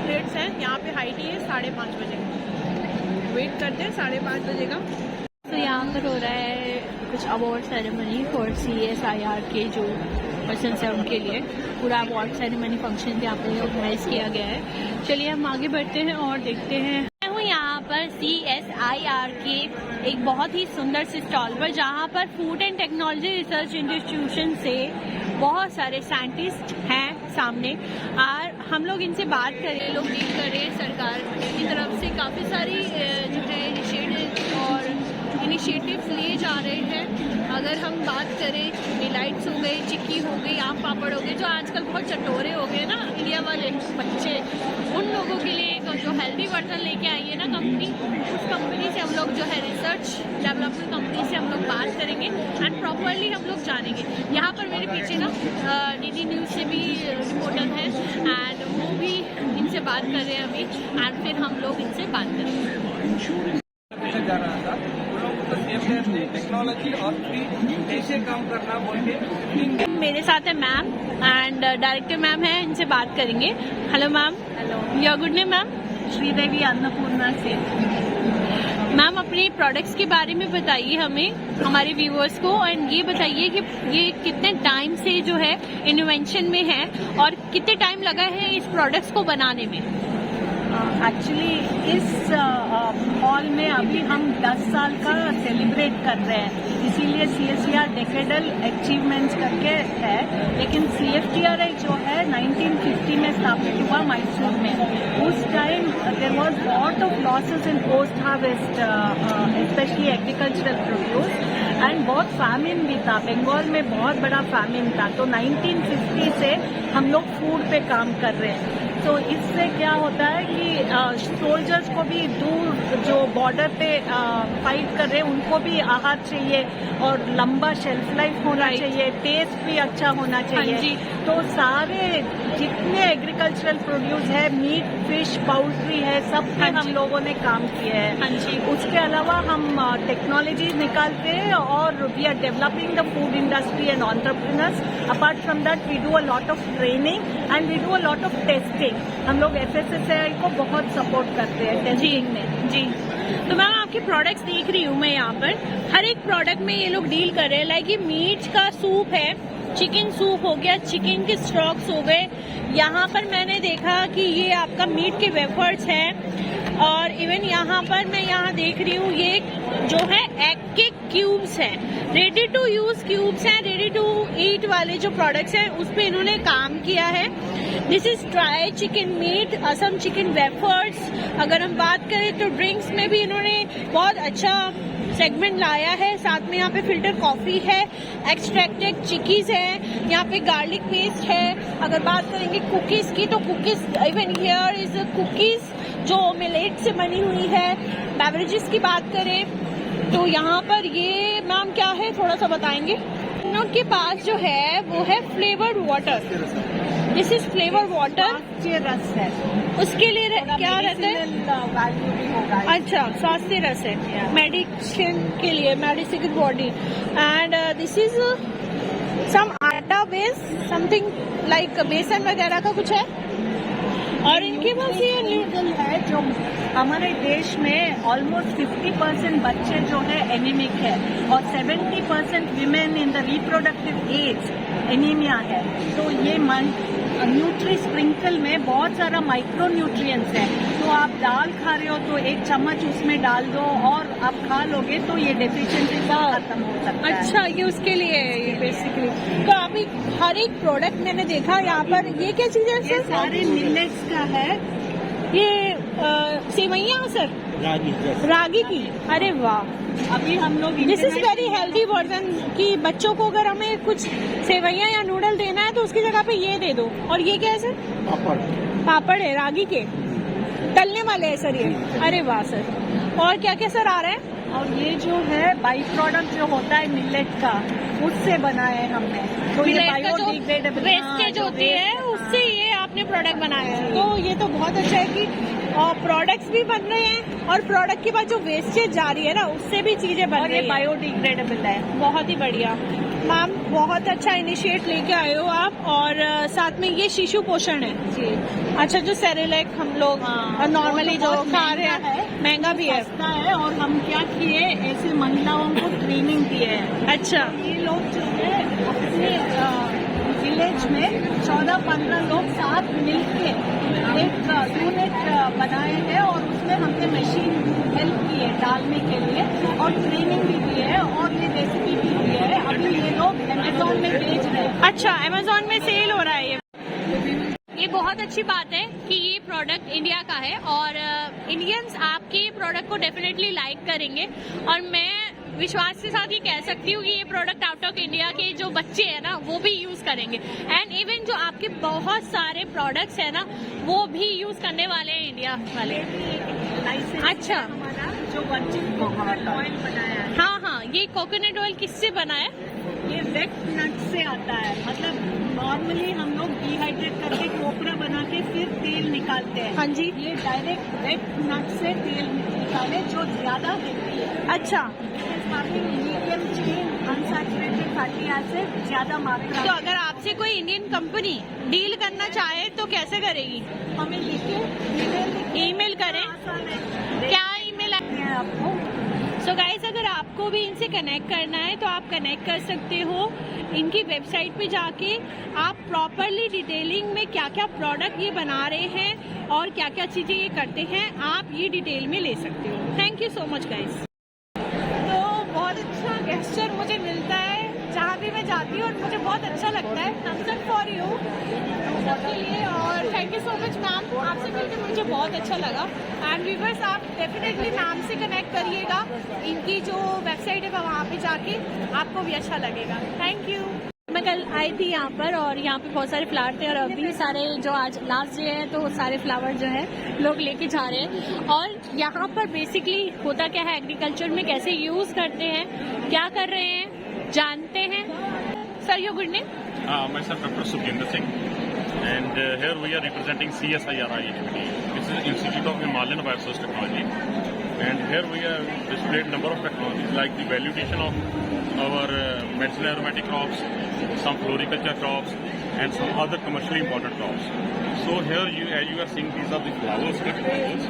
प्लेट्स हैं, यहाँ पे हाई टी है 5:30 बजे। वेट करते हैं 5:30 बजे का। तो यहाँ पर हो रहा है कुछ अवार्ड सेरेमनी फॉर CSIR के जो पर्सन है उनके लिए। पूरा अवार्ड सेरेमनी फंक्शन यहाँ पे ऑर्गेनाइज किया गया है। चलिए हम आगे बढ़ते हैं और देखते हैं। मैं हूँ यहाँ पर CSIR के एक बहुत ही सुंदर से स्टॉल पर, जहाँ पर food and technology research institution से बहुत सारे साइंटिस्ट हैं सामने, और हम लोग इनसे बात करें, लोग डील करें सरकार की तरफ से काफ़ी सारी जो है इनिशिएटिव्स लिए जा रहे हैं। अगर हम बात करें मिलाइट्स हो गए, चिक्की हो गई, आम पापड़ हो गए, जो आजकल बहुत चटोरे हो गए ना इंडिया वाले बच्चे, उन लोगों के लिए एक जो हेल्दी वर्जन लेके आई है ना कंपनी, उस कंपनी से हम लोग जो है रिसर्च डेवलपमेंट कंपनी से हम लोग बात करेंगे एंड प्रॉपरली हम लोग जानेंगे। यहाँ पर मेरे पीछे ना DD न्यूज़ से भी रिपोर्टर हैं एंड वो भी इनसे बात कर रहे हैं अभी, एंड फिर हम लोग इनसे बात करेंगे। जा रहा था उन लोगों को टेक्नोलॉजी और कैसे काम करना बोल के। मेरे साथ है मैम एंड डायरेक्टर मैम है, इनसे बात करेंगे। Hello ma'am. Hello, your good name ma'am? Sridevi Annapurna से। मैम अपने प्रोडक्ट्स के बारे में बताइए हमें, हमारे व्यूअर्स को, एंड ये बताइए कि ये कितने टाइम से जो है इन्वेंशन में है और कितने टाइम लगा है इस प्रोडक्ट्स को बनाने में? एक्चुअली इस हॉल में अभी हम 10 साल का सेलिब्रेट कर रहे हैं, इसीलिए CSIR डेकेडल अचीवमेंट्स करके है। लेकिन CFTRI जो है 1950 में स्थापित हुआ मैसूर में। उस time there was lot of losses in post harvest specially agricultural produce, and बहुत फैमिन भी था, बंगाल में बहुत बड़ा फैमिन था। तो 1950 से हम लोग फूड पे काम कर रहे हैं। तो इससे क्या होता है कि सोल्जर्स को भी दूर जो बॉर्डर पे फाइट कर रहे हैं उनको भी आहार चाहिए और लंबा शेल्फ लाइफ होना चाहिए, टेस्ट भी अच्छा होना चाहिए। तो सारे जितने एग्रीकल्चरल प्रोड्यूस है, मीट, फिश, पाउल्ट्री है, सब पे हम लोगों ने काम किया है। उसके अलावा हम टेक्नोलॉजी निकालते हैं और we are developing the food industry and entrepreneurs. Apart from that we do a lot of training and we do a lot of testing. हम लोग FSSAI को बहुत सपोर्ट करते हैं टेस्टिंग में। जी, तो मैम आपके प्रोडक्ट्स देख रही हूँ मैं यहाँ पर, हर एक प्रोडक्ट में ये लोग डील कर रहे हैं। लाइक ये मीट का सूप है, चिकन सूप हो गया, चिकन के स्टॉक्स हो गए। यहाँ पर मैंने देखा कि ये आपका मीट के वेफर्स हैं, और इवन यहाँ पर मैं यहाँ देख रही हूँ ये जो है एग के क्यूब्स हैं, रेडी टू यूज क्यूब्स हैं, रेडी टू ईट वाले जो प्रोडक्ट्स हैं उस पे इन्होंने काम किया है। This is dry chicken meet, Assam chicken wafers. अगर हम बात करें तो ड्रिंक्स में भी इन्होंने बहुत अच्छा सेगमेंट लाया है। साथ में यहाँ पे फिल्टर कॉफी है, एक्सट्रैक्टेड चिकीज है, यहाँ पे गार्लिक पेस्ट है। अगर बात करेंगे कुकीज की तो cookies, even here is cookies जो मिलेट से बनी हुई है। बेवरेजेस की बात करें तो यहाँ पर ये मैम क्या है थोड़ा सा बताएंगे? उनके पास जो है वो है flavoured water, this is flavour water. ये रस है, उसके लिए क्या रहता है? वैल्यू भी होगा। अच्छा, स्वास्थ्य रस है, मेडिसिन के लिए, medicine body. And this is some atta base, something like बेसन वगैरह का कुछ है। और इनके पास ये न्यूट्रल है जो हमारे देश में ऑलमोस्ट 50% बच्चे जो है एनीमिक है और 70% women in the reproductive age anaemia है। तो ये न्यूट्री स्प्रिंकल में बहुत सारा माइक्रो न्यूट्रिएंट्स है। तो आप दाल खा रहे हो तो 1 चम्मच उसमें डाल दो और आप खा लोगे तो ये डेफिशिएंसी खत्म हो सकता है। अच्छा, ये उसके लिए है बेसिकली। तो अभी हर एक प्रोडक्ट मैंने देखा यहाँ पर, ये क्या चीज़ है? ये सारे मिलेट्स का है। ये सेवैयाँ सर, रागी की। अरे वाह, अभी हम लोग this is very healthy version कि बच्चों को अगर हमें कुछ सेवैयाँ या नूडल देना है तो उसकी जगह पे ये दे दो। और ये क्या है सर? पापड़ है रागी के, तलने वाले हैं सर ये। अरे वाह सर। और क्या क्या सर आ रहा है? और ये जो है बाई प्रोडक्ट जो होता है मिलेट का, उससे बनाया है हमने। तो ये बायोडिग्रेडेबल वेस्टेज होती है, उससे ये आपने प्रोडक्ट बनाया है। तो ये तो बहुत अच्छा है कि प्रोडक्ट्स भी बन रहे हैं और प्रोडक्ट के बाद जो वेस्टेज जा रही है ना उससे भी चीजें बन रही है। बायोडिग्रेडेबल है। बहुत ही बढ़िया मैम, बहुत अच्छा इनिशिएट लेके आए हो आप। और साथ में ये शिशु पोषण है जी। अच्छा, जो सेरेलैक हम लोग नॉर्मली जो खा रहे हैं महंगा भी है। सस्ता है। और हम क्या किए, ऐसे महिलाओं को ट्रेनिंग दिए हैं। अच्छा, ये लोग जो है अपने विलेज में 14-15 लोग साथ मिलके एक यूनिट बनाए हैं और उसमें हमने मशीन हेल्प की है डालने के लिए और ट्रेनिंग भी दी है और ये रेसिपी भी दी है। अभी ये लोग अमेजोन में बेच रहे हैं। अच्छा, अमेजोन में सेल हो रहा है ये बहुत अच्छी बात है कि ये प्रोडक्ट इंडिया का है और इंडियंस आपके प्रोडक्ट को डेफिनेटली लाइक करेंगे। और मैं विश्वास के साथ ये कह सकती हूँ कि ये प्रोडक्ट आउट ऑफ इंडिया के जो बच्चे हैं ना वो भी यूज करेंगे एंड इवन जो आपके बहुत सारे प्रोडक्ट्स हैं ना वो भी यूज करने वाले हैं इंडिया वाले। अच्छा, जो वर्जिन कोकोनट ऑयल बनाया है। हाँ हाँ, ये कोकोनट ऑयल किससे बना है? ये वेट नट से आता है। मतलब नॉर्मली हम लोग डिहाइड्रेट करके कोपरा बना के फिर तेल निकालते हैं। हाँ जी, ये डायरेक्ट वेट नट से तेल निकाले जो ज्यादा हेल्दी है। अच्छा। Medium chain unsaturated fatty acid ज्यादा मात्रा। तो अगर आपसे कोई इंडियन कंपनी डील करना चाहे तो कैसे करेगी? हमें लिखे ईमेल करें। क्या ईमेल है आपको? सो गाइस, अगर आपको भी इनसे कनेक्ट करना है तो आप कनेक्ट कर सकते हो इनकी वेबसाइट पे जाके। आप प्रॉपरली डिटेलिंग में क्या क्या प्रोडक्ट ये बना रहे हैं और क्या क्या चीज़ें ये करते हैं आप ये डिटेल में ले सकते हो। Thank you so much guys. तो बहुत अच्छा गेस्चर मुझे मिलता है जहाँ भी मैं जाती हूँ और मुझे बहुत अच्छा लगता है। थम्स अप फॉर यू सबके लिए और thank you so much ma'am, आपसे मिलकर मुझे बहुत अच्छा लगा। एंड व्यूअर्स, आप डेफिनेटली मैम से कनेक्ट करिएगा। इनकी जो वेबसाइट है वहाँ पे जाके आपको भी अच्छा लगेगा। Thank you. मैं कल आई थी यहाँ पर और यहाँ पे बहुत सारे फ्लावर थे और अभी सारे जो आज लास्ट डे है तो सारे फ्लावर जो है लोग लेके जा रहे हैं। और यहाँ पर बेसिकली होता क्या है, एग्रीकल्चर में कैसे यूज़ करते हैं, क्या कर रहे हैं, जानते हैं। Sir, your good name? Myself, Dr. Sukhjinder Singh, and here we are representing CSIRI activity. This is Institute of Himalayan Bioresource Technology, and here we have displayed number of technologies like the valuation of our medicinal aromatic crops, some floriculture crops, and some other commercially important crops. So here, as you are seeing, these are the flowers technologies,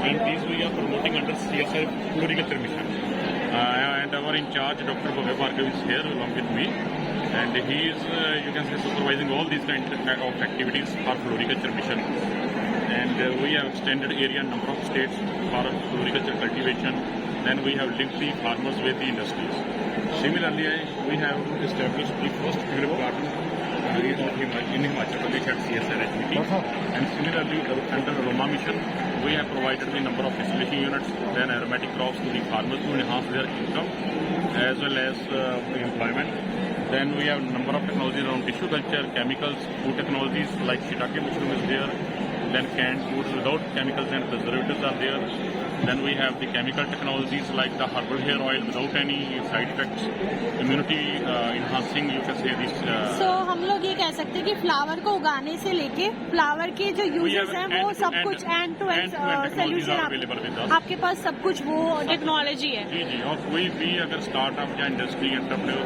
and these we are promoting under CSI Floriculture Mission. And our in charge, Dr. Bhavya Bhargav, is here along with me. And he is, you can say, supervising all these kind of activities for floriculture mission. And we have extended area in number of states for floriculture cultivation. Then we have linked the farmers with the industries. Similarly, we have established the first tulip garden in Himachal Pradesh at CSRHBT. And similarly, under Aroma Mission, we have provided the number of distillation units, then aromatic crops to the farmers to enhance their income as well as employment. Then we have a number of technologies around tissue culture, chemicals, food technologies like shiitake mushroom is there. Then canned foods without chemicals and preservatives are there. Then we have the chemical technologies like the herbal hair oil without any side effects, immunity enhancing, you can say this. So हम लोग ये कह सकते हैं कि फ्लावर को उगाने से लेके फ्लावर के जो यूजेस हैं वो सब कुछ एंड टू एंड सोल्यूशन आपके पास सब कुछ वो टेक्नोलॉजी है। जी जी, और कोई भी अगर स्टार्टअप या इंडस्ट्री एंटरप्रेन्योर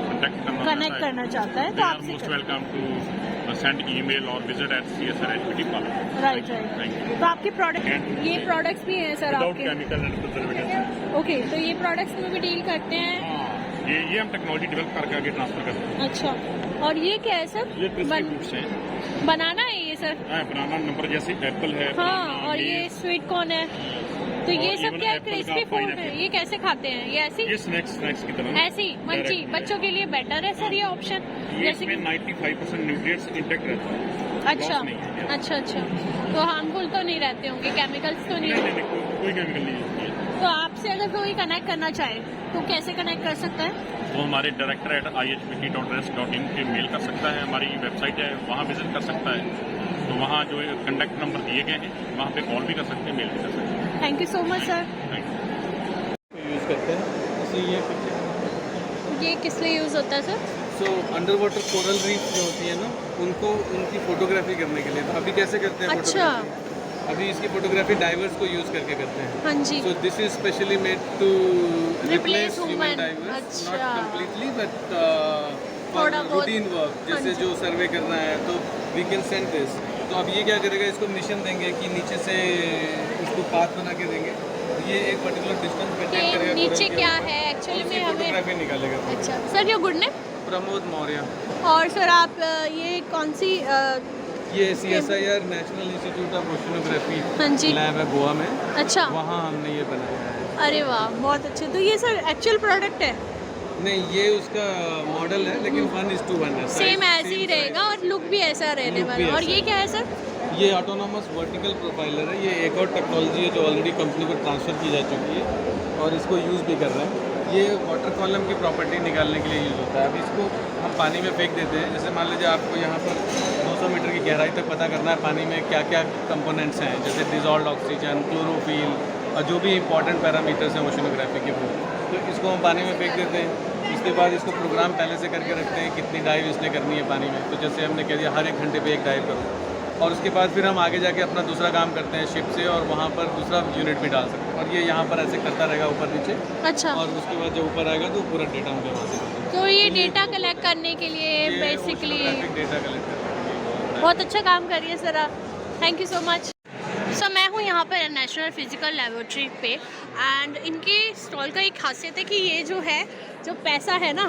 कनेक्ट करना चाहता है तो आपसे most welcome to send email और विजिट एट CSRHBT पार्लर। Right right. तो आपके प्रोडक्ट, ये प्रोडक्ट्स भी हैं सर आपके? Chemical and preservatives. ओके, तो ये प्रोडक्ट्स में भी डील करते हैं? ये हम टेक्नोलॉजी डेवलप करके आगे ट्रांसफर करते हैं। अच्छा, और ये क्या है सर? ये क्रिस्पी फ्रूट्स हैं। बनाना है ये सर? बनाना नंबर जैसे एप्पल है। हाँ, और ये स्वीट कॉर्न है। तो ये सब क्या क्रिस्पी फूड है, ये कैसे खाते हैं? ये ऐसी? ये स्नैक्स की तरह ऐसी मंची बच्चों के लिए बेटर है सर ये ऑप्शन? जैसे कि 95% न्यूट्रिएंट्स इंटेक्ट रहता है। अच्छा अच्छा अच्छा, तो हार्मफुल तो नहीं रहते होंगे, केमिकल्स तो नहीं? कोई केमिकल नहीं है। तो आपसे अगर कोई कनेक्ट करना चाहे तो कैसे कनेक्ट कर सकता है? तो हमारे डायरेक्टर @ihbt.rs.in पे मेल कर सकता है, हमारी वेबसाइट है वहाँ विजिट कर सकता है। तो वहाँ जो कंटेक्ट नंबर दिए गए हैं वहाँ पे कॉल भी कर सकते हैं, मेल भी कर सकते हैं। Thank you so much sir. Use करते हैं जैसे ये किस लिए यूज़ होता है sir? So under water coral reef जो होती है ना उनको उनकी फोटोग्राफी करने के लिए। तो अभी कैसे करते हैं? अच्छा, अभी इसकी फोटोग्राफी डाइवर्स को यूज़ करके करते हैं। हाँ जी। So this is specially made to replace human divers, not completely but for routine work, जैसे जो सर्वे करना है तो वी कैन सेंड दिस। तो अब ये क्या करेगा, इसको मिशन देंगे कि नीचे से इसको पाथ बना के देंगे, ये एक पर्टिकुलर डिस्टेंस कि मेंटेन करेगा। नीचे क्या है एक्चुअली में हमें। फोटोग्राफी निकालेगा। अच्छा sir, your good name? Pramod Maurya. और सर आप ये कौन सी ये CSIR national institute of oceanography हाँ जी लैब है गोवा में। अच्छा, वहाँ हमने ये बनाया है। अरे वाह बहुत अच्छे। तो ये सर एक्चुअल प्रोडक्ट है? नहीं, ये उसका मॉडल है, लेकिन 1:1 है। सेम ऐसे ही रहेगा और लुक भी ऐसा रहने Look भी वाला। और ऐसा ये है। क्या है सर? ये ऑटोनोमस वर्टिकल प्रोफाइलर है। ये एक और टेक्नोलॉजी है जो ऑलरेडी कंपनी को ट्रांसफ़र की जा चुकी है और इसको यूज़ भी कर रहे हैं। ये वाटर कॉलम की प्रॉपर्टी निकालने के लिए यूज़ होता है। अब इसको हम पानी में फेंक देते हैं। जैसे मान लीजिए आपको यहाँ पर 200 मीटर की गहराई तक पता करना है पानी में क्या क्या कंपोनेंट्स हैं, जैसे डिजॉल्व ऑक्सीजन, क्लोरोफिल और जो भी इंपॉर्टेंट पैरामीटर्स हैं ओशनोग्राफी के वो, तो इसको हम पानी में फेंक देते हैं। उसके बाद इसको प्रोग्राम पहले से करके रखते हैं कितनी डाइव इसने करनी है पानी में। तो जैसे हमने कह दिया हर 1 घंटे पे 1 डाइव करो, और उसके बाद फिर हम आगे जाके अपना दूसरा काम करते हैं शिप से, और वहाँ पर दूसरा यूनिट भी डाल सकते हैं। और ये यहाँ पर ऐसे करता रहेगा ऊपर नीचे। अच्छा, और उसके बाद जब ऊपर आएगा तो पूरा डेटा हमें वहाँ से मिलेगा। तो ये डेटा कलेक्ट करने के लिए बेसिकली डेटा कलेक्ट करने के लिए बहुत अच्छा काम कर रही है सर आप। Thank you so much. Sir मैं हूँ यहाँ पर नेशनल फिजिकल लेबोरेटरी पे, एंड इनके स्टॉल का एक खासियत है कि ये जो है जो पैसा है ना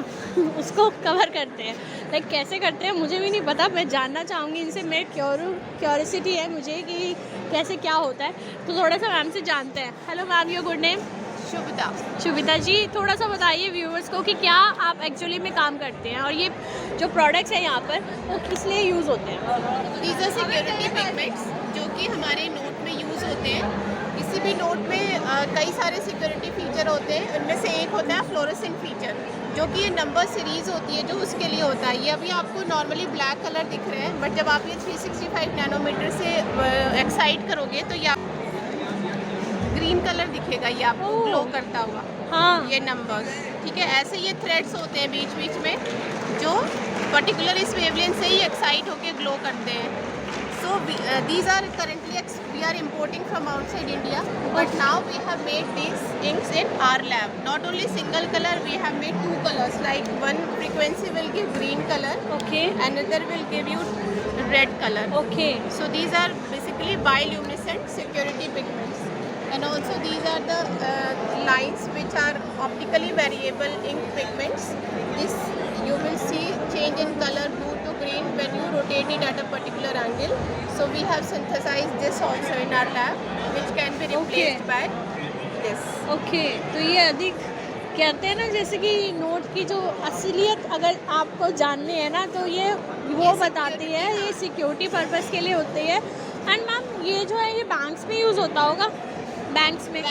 उसको कवर करते हैं। लाइक कैसे करते हैं मुझे भी नहीं पता, मैं जानना चाहूँगी इनसे। मैं क्यूरियोसिटी है मुझे कि कैसे क्या होता है, तो थोड़ा सा मैम से जानते हैं। Hello ma'am, your good name? Shubhita. Shubhita ji, थोड़ा सा बताइए व्यूअर्स को कि क्या आप एक्चुअली में काम करते हैं और ये जो प्रोडक्ट्स हैं यहाँ पर वो किस लिए यूज़ होते हैं? दीज आर सिक्योरिटी पिगमेंट्स जो कि हमारे नोट में यूज़ होते हैं। किसी भी नोट में कई सारे सिक्योरिटी फीचर होते हैं। उनमें से एक होता है फ्लोरेसेंट फीचर, जो कि ये नंबर सीरीज़ होती है जो उसके लिए होता है। ये अभी आपको नॉर्मली ब्लैक कलर दिख रहे हैं, बट जब आप ये 365 नैनोमीटर से एक्साइट करोगे तो ये ग्रीन कलर दिखेगा, ये आपको ग्लो करता हुआ। हाँ, ये नंबर्स, ठीक है। ऐसे ये थ्रेड्स होते हैं बीच बीच में जो पर्टिकुलर इस वेवलेंथ से ही एक्साइट होके ग्लो करते हैं। So these are currently we are importing from outside India, but now we have made these inks in our lab. Not only single color, we have made 2 colors. Like one frequency will give green color, okay, another will give you red color. okay. So these are basically bioluminescent security pigments, and also these are the lines which are optically variable ink pigments. This you will see change in color blue to green when you rotate it at a particular angle. So we have synthesized this also in our lab, which can be replaced by this. Okay, तो ये अधिक कहते हैं ना, जैसे कि नोट की जो असलियत अगर आपको जाननी है ना तो ये वो बताती है। ये सिक्योरिटी पर्पस के लिए होती है। एंड मैम ये जो है ये बैंक्स में यूज़ होता होगा? बैंक्स में?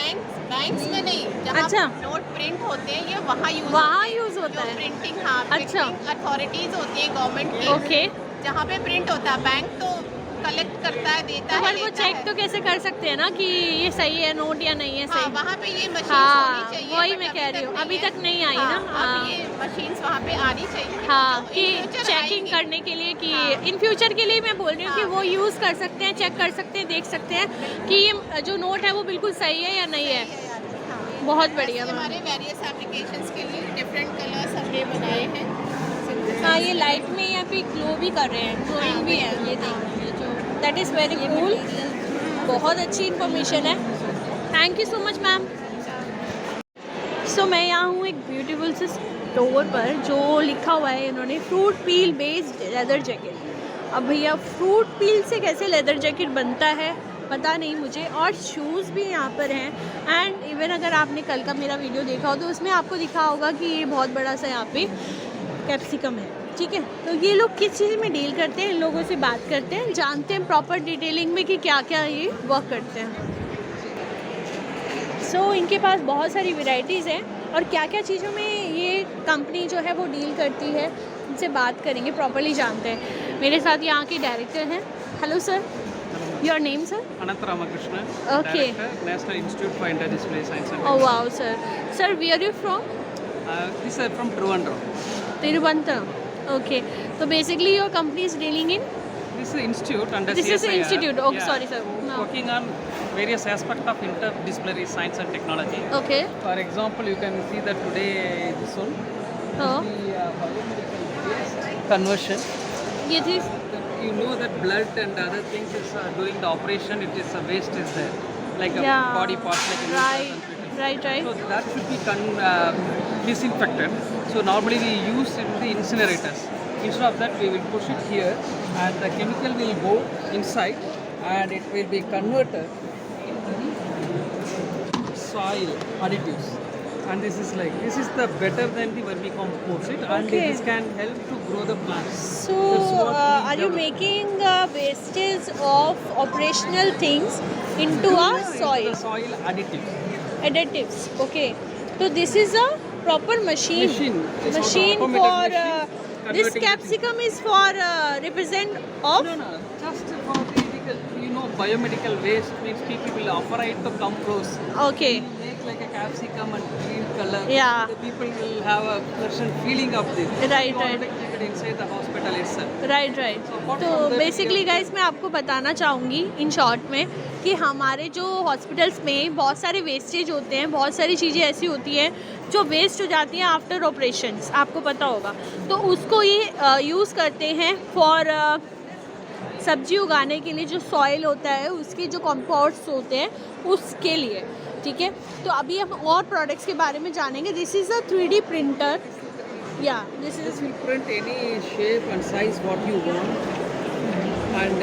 बैंक्स में नहीं, जहाँ अच्छा, नोट प्रिंट होते हैं ये वहाँ यूज़ होता है। प्रिंटिंग, हाँ, अच्छा, अथॉरिटीज होती है गवर्नमेंट की, ओके, जहाँ पे प्रिंट होता है। बैंक तो कलेक्ट करता है, देता तो है, वो लेता चेक है। तो कैसे कर सकते हैं ना कि ये सही है नोट या नहीं है हाँ, सही? वहाँ पे ये मशीन हाँ, होनी चाहिए। वही but मैं कह रही हूँ, अभी तक नहीं आई हाँ, ना। अब हाँ, ये मशीन्स वहाँ पे आनी चाहिए। हाँ, जो कि in future चेकिंग आएगी। करने के लिए कि हाँ। इन फ्यूचर के लिए मैं बोल रही हूँ कि हाँ। वो यूज़ कर सकते हैं, चेक कर सकते हैं, देख सकते हैं कि ये जो नोट है वो बिल्कुल सही है या नहीं है। हाँ। बहुत बढ़िया ऐसे मैम। हमारे वेरियस एप्लीकेशंस के लिए डिफरेंट कलर्स हमने बनाए हैं। हाँ, ये लाइट में यहाँ पे ग्लो भी कर रहे हैं, ग्लोइंग भी है। ये देखिए जो दैट इज़ वेरी कूल, बहुत अच्छी इन्फॉर्मेशन है। Thank you so much ma'am. So मैं यहाँ हूँ एक ब्यूटीफुल से स्टोर पर जो लिखा हुआ है इन्होंने फ्रूट पील बेस्ड लेदर जैकेट। अब भैया फ्रूट पील से कैसे लेदर जैकेट बनता है पता नहीं मुझे। और शूज़ भी यहाँ पर हैं। एंड इवन अगर आपने कल का मेरा वीडियो देखा हो तो उसमें आपको दिखा होगा कि ये बहुत बड़ा सा यहाँ पे कैप्सिकम है, ठीक है। तो ये लोग किस चीज़ में डील करते हैं, इन लोगों से बात करते हैं, जानते हैं प्रॉपर डिटेलिंग में कि क्या क्या ये वर्क करते हैं। सो इनके पास बहुत सारी वैरायटीज़ हैं और क्या क्या चीज़ों में ये कंपनी जो है वो डील करती है, इनसे बात करेंगे, प्रॉपरली जानते हैं। मेरे साथ यहाँ के डायरेक्टर हैं। Hello sir, your name sir? Ananth Ramakrishna, Okay. Director, National Institute for Interdisciplinary Science and Oh Technology. wow sir. Sir, where are you from? This is from Trivandrum. Tiruvananthapuram. Okay. So basically your company is dealing in? This is an institute under This is an CSIR. institute. Oh, sorry sir. No. Working on various aspects of interdisciplinary science and technology. Okay. For example, you can see that today this one Oh. the biomedical waste conversion. It is. You know that blood and other things is during the operation it is waste is there. like a Yeah. body parts like a Right. uterus and fetus. Right. So that should be disinfected. So normally we use it in the incinerators. Instead of that, we will push it here, and the chemical will go inside, and it will be converted into soil additives. And this is the better than the vermicomposite, and Okay. this can help to grow the plants. So, That's what we are you develop. making wastage of operational things into a soil? The soil additives. Additives. Okay. So this is a proper machine. Machine. It's not Machine automated for machine this converting capsicum is for represent of. No, just for the biomedical waste means people will offer it to compost. Okay. You make like a capsicum and green color. Yeah. The people will have a pleasant feeling of this. Right, You right. already keep it inside the hospital itself. Right right apart तो from that, बेसिकली गाइस मैं आपको बताना चाहूँगी इन शॉर्ट में कि हमारे जो हॉस्पिटल्स में बहुत सारे वेस्टेज होते हैं, बहुत सारी चीज़ें ऐसी होती हैं जो वेस्ट हो जाती हैं आफ्टर ऑपरेशंस, आपको पता होगा। तो उसको ये यूज़ करते हैं फॉर सब्जी उगाने के लिए, जो सॉइल होता है उसके जो कंपोस्ट होते हैं उसके लिए, ठीक है। तो अभी हम और प्रोडक्ट्स के बारे में जानेंगे। This is a 3D printer, या this This is will print any shape and size what you want, and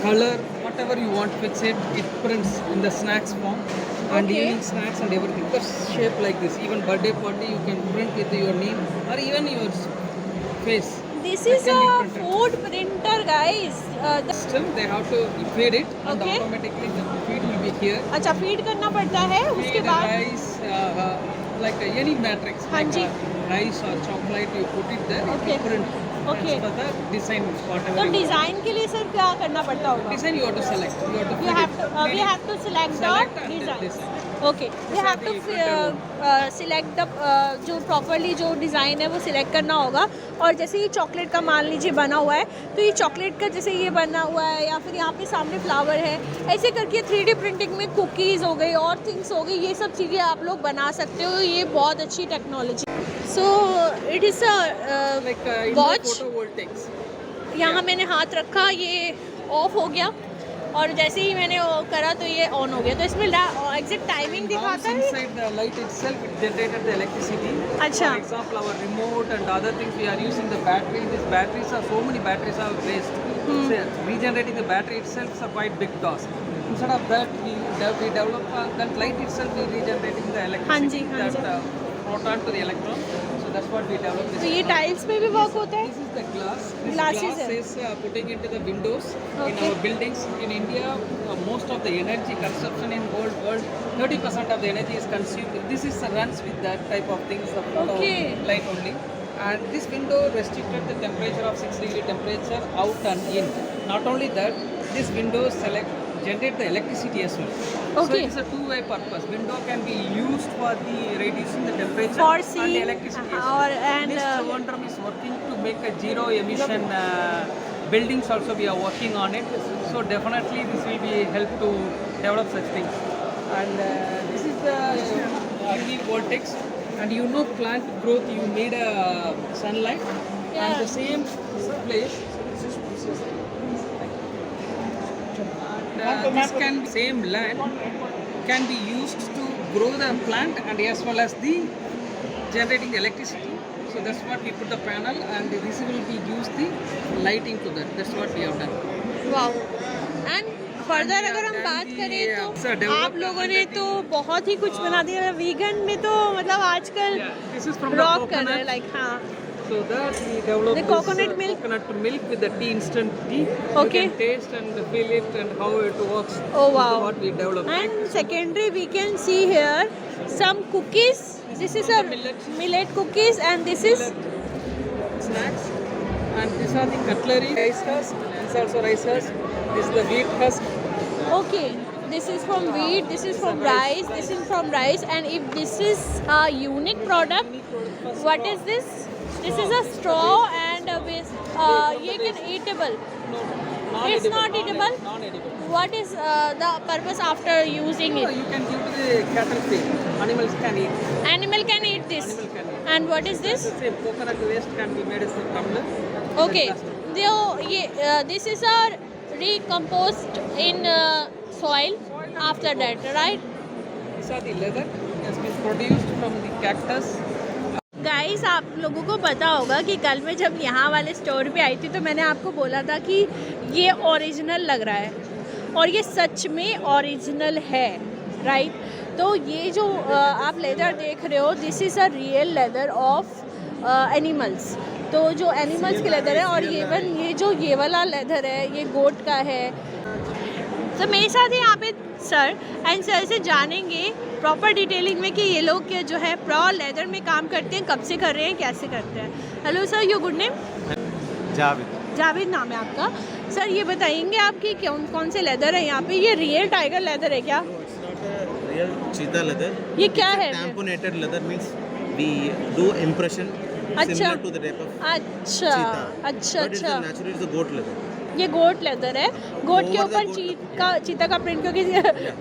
color whatever you want fix it. It prints in the snacks form, and Okay. evening snacks and everything. The shape like this. Even birthday party you can print with your name or even your face. This That is can a be printed. Food printer guys. Still they have to feed it, and Okay. automatically the feed will be here. अच्छा, फीड करना पड़ता है उसके Feed बाद। rice, like any matrix, हाँ like जी। rice or chocolate, you put it there. It Okay. will print. Okay. As per the design, whatever. तो you want. डिज़ाइन के लिए सर क्या करना पड़ता होगा? Design you have to select. You have to We feed have it. to we have to select Select the and design. design. Okay. We These have are to the printed select the जो प्रॉपरली जो डिज़ाइन है वो सिलेक्ट करना होगा। और जैसे ये चॉकलेट का मान लीजिए बना हुआ है, तो ये चॉकलेट का जैसे ये बना हुआ है, या फिर यहाँ पे सामने फ्लावर है, ऐसे करके 3D प्रिंटिंग में कुकीज़ हो गई और थिंग्स हो गई, ये सब चीज़ें आप लोग बना सकते हो। ये बहुत अच्छी technology. So it is a Like in watch. the photovoltaics. यहाँ मैंने हाथ रखा, ये ऑफ हो गया, और जैसे ही मैंने वो करा तो ये ऑन हो गया। तो इसमें एग्जैक्ट टाइमिंग दिखाता है। Inside the light itself, it generated the electricity. अच्छा। For example, our remote and other things, we are using the battery. These batteries are so many batteries are waste. So regenerating the battery itself is a quite big task. Instead of that, we develop that light itself. We regenerating the electricity हाँ जी। that proton to the electron. So that's what we develop. तो ये टाइल्स पे भी वर्क होता है? This is the glass. This Glasses glass है। is putting into the windows in Okay. our buildings. In India, most of the energy consumption in world 30% of the energy is consumed. This is runs with that type of things, the photo Okay. light only. And this window restricted the temperature of 6 degree temperature out and in. Not only that, this window generate the electricity as well. So Okay. it's a two-way purpose. Window can be used for the reducing the temperature For and the seeing, electricity as or well. and This Trivandrum is working to make a zero emission buildings also we are working on it. So definitely this will be help to develop such things. And this is the UV vortex. And you know plant growth, you need a sunlight. Yeah. And the same place. And, this can same land can be used to grow the plant and as well as the generating the electricity. So that's what we put the panel, and this will be used the lighting to that. That's what we have done. Wow. And further And अगर हम then बात the, करें तो developed आप लोगों ने तो बहुत ही कुछ बना दिया। वीगन में तो मतलब आजकल This is from rock the कर रहे हैं, coconut. लाइक हाँ। So that we developed The this, coconut milk? coconut milk with the tea, instant tea. Okay. You can taste and feel it and how it works. Oh This is wow. what we developed. And secondary we can see here some cookies. This is a millet cookies, and this is Snacks. And these are the cutlery, rice husk. This is also rice husk. This is the wheat husk. okay. This is from wheat, this is from rice, this is from rice. And if this is a unique product, what is this? This is a straw, and with ये can eatable. It's not eatable. Non-edible. What is the purpose after using No, it? you can give to the cattle feed. Animals can eat. Animal can eat this. Animal can eat. And what is this? The same coconut waste can be made as a tumbler. Okay. This is a recomposed in soil. Soil after that, right? These are the leather has been produced from the cactus. Guys, आप लोगों को पता होगा कि कल मैं जब यहाँ वाले स्टोर पे आई थी तो मैंने आपको बोला था कि ये ओरिजिनल लग रहा है और ये सच में ओरिजिनल है, राइट? तो ये जो आप लेदर देख रहे हो, this is a real leather of animals. तो जो एनिमल्स के लेदर है, और इवन ये जो ये वाला लेदर है ये गोट का है। तो मेरे साथ ही यहाँ पे सर एंड सर से जानेंगे प्रॉपर डिटेलिंग में कि ये लोग के जो है प्रो लेदर में काम करते हैं, कब से कर रहे हैं, कैसे करते हैं। Hello sir, your good name? Javed. Javed नाम है आपका। सर ये बताएंगे आपकी कौन से लेदर है यहाँ पे? ये रियल टाइगर लेदर है क्या? रियल चीता लेदर। ये क्या है? Tamponated leather means we do impression similar to the type of अच्छा अच्छा अच्छा। Naturally it's a goat leather. ये गोट लेदर है। गोट के ऊपर चीता का प्रिंट, क्योंकि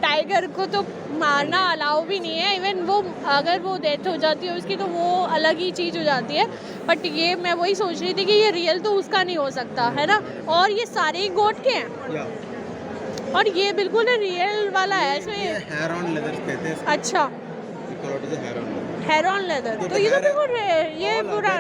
टाइगर को तो मारना अलाउ भी नहीं है। इवन वो अगर वो डेथ हो जाती है उसकी तो वो अलग ही चीज़ हो जाती है। बट ये मैं वही सोच रही थी कि ये रियल तो उसका नहीं हो सकता है ना। और ये सारे ही गोट के हैं और ये बिल्कुल रियल वाला है। इसमें हेयर ऑन लेदर कहते हैं। अच्छा, हेयर ऑन लेदर। तो ये तो बिल्कुल ये पूरा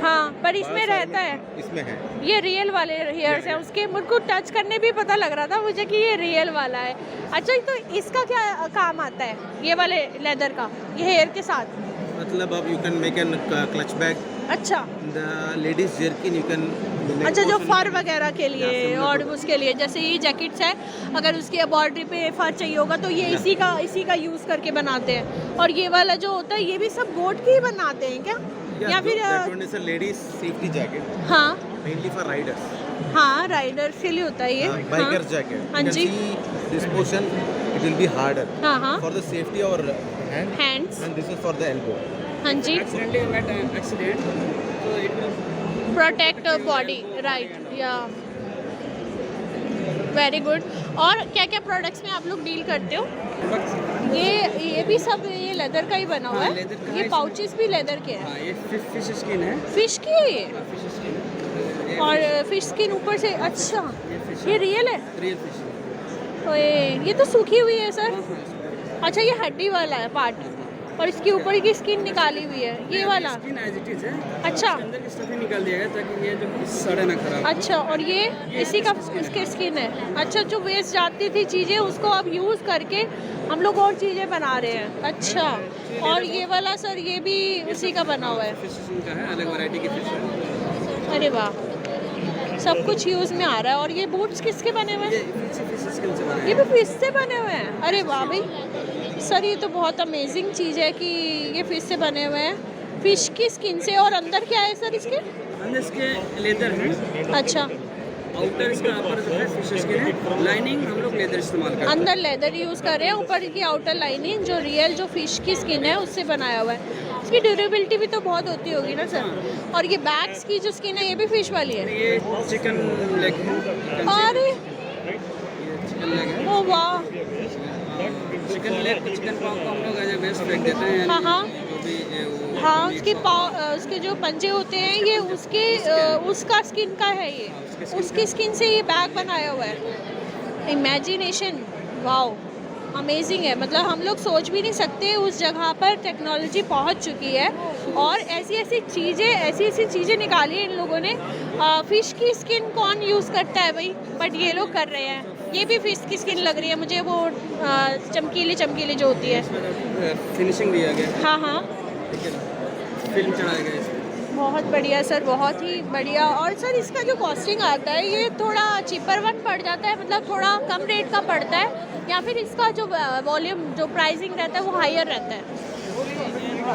हाँ, पर इसमें रहता है। इसमें है, ये रियल वाले हेयर्स हैं उसके। मुझे को टच करने भी पता लग रहा था मुझे कि ये रियल वाला है। अच्छा, तो इसका क्या काम आता है ये वाले लेदर का, ये हेयर के साथ? मतलब अब you can make an clutch bag. अच्छा, the ladies jerkin you can. अच्छा, जो फर वगैरह के लिए और उसके लिए, जैसे ये जैकेट्स है, अगर उसके बॉडी पे फर चाहिए होगा तो ये इसी का यूज़ करके बनाते हैं। और ये वाला जो होता है ये भी सब गोट के ही बनाते हैं क्या? या फिर लेडीज सेफ्टी जैकेट? हाँ, मेनली फॉर राइडर्स। हाँ, राइडर्स के लिए होता है ये। Bikers jacket. हाँ जी। This portion it will be harder हाँ हाँ, फॉर द सेफ्टी और hands. And this is for the elbow. हाँ जी, Accidentally met an accident, so it will protect body, right? या वेरी गुड। और क्या क्या प्रोडक्ट्स में आप लोग डील करते हो? ये भी सब ये लेदर का ही बना हुआ है। लेदर का ये है। पाउचेस भी लेदर के हैं। हाँ, ये फिश स्किन है। फिश की है ये? फिश स्किन और फिश स्किन ऊपर से। अच्छा, ये रियल है? Real fish. तो ये तो सूखी हुई है सर। अच्छा, ये हड्डी वाला है पार्ट और इसके ऊपर की स्किन निकाली हुई है, ये वाला? स्किन एज इट इज है। अच्छा, अंदर की स्टफिंग निकाल दिया गया ताकि ये जो सड़े ना खराब। अच्छा, और ये इसी का उसके स्किन है। अच्छा, जो वेस्ट जाती थी चीज़ें उसको अब यूज़ करके हम लोग और चीज़ें बना रहे हैं। अच्छा, और ये वाला सर ये भी उसी का बना हुआ है? फिश का है, अलग वैरायटी की फिश है। अरे वाह, सब कुछ यूज़ में आ रहा है। और ये बूट्स किसके बने हुए हैं? ये भी फिश से बने हुए हैं? अरे वाह भाई सर, ये तो बहुत अमेजिंग चीज़ है कि ये फिश से बने हुए हैं, फिश की स्किन से। और अंदर क्या है सर इसके? अंदर इसके लेदर है। अच्छा, आउटर इसका ऊपर जो है फिश स्किन है, लाइनिंग हम लोग लेदर इस्तेमाल करते हैं। अंदर लेदर यूज़ कर रहे हैं, ऊपर की आउटर लाइनिंग जो रियल जो फिश की स्किन है उससे बनाया हुआ है। इसकी ड्यूरेबिलिटी भी तो बहुत होती होगी ना सर? और ये बैक्स की जो स्किन है ये भी फिश वाली है? ये चिकन लेग है। अरे चिकन लेग है। ओ वाह, चिकन लेग, चिकन पाव को हम लोग एज ए वेस्ट फेंक देते हैं। हाँ हाँ जो भी वो हाँ, उसके जो पंजे होते हैं ये उसका स्किन का है। ये उसकी स्किन से ये बैग बनाया हुआ है। इमेजिनेशन, वाओ, अमेजिंग है। मतलब हम लोग सोच भी नहीं सकते उस जगह पर टेक्नोलॉजी पहुंच चुकी है और ऐसी ऐसी चीज़ें निकाली हैं इन लोगों ने। फ़िश की स्किन कौन यूज़ करता है भाई, बट ये लोग कर रहे हैं। ये भी फ़िश की स्किन लग रही है मुझे, वो चमकीली जो होती है। फिनिशिंग दिया गया। हाँ हाँ, फिल्म चढ़ाया गया इसमें। बहुत बढ़िया सर, बहुत ही बढ़िया। और सर इसका जो कॉस्टिंग आता है ये थोड़ा चीपर वन पड़ जाता है, मतलब थोड़ा कम रेट का पड़ता है, या फिर इसका जो वॉल्यूम जो प्राइसिंग रहता है वो हायर रहता है?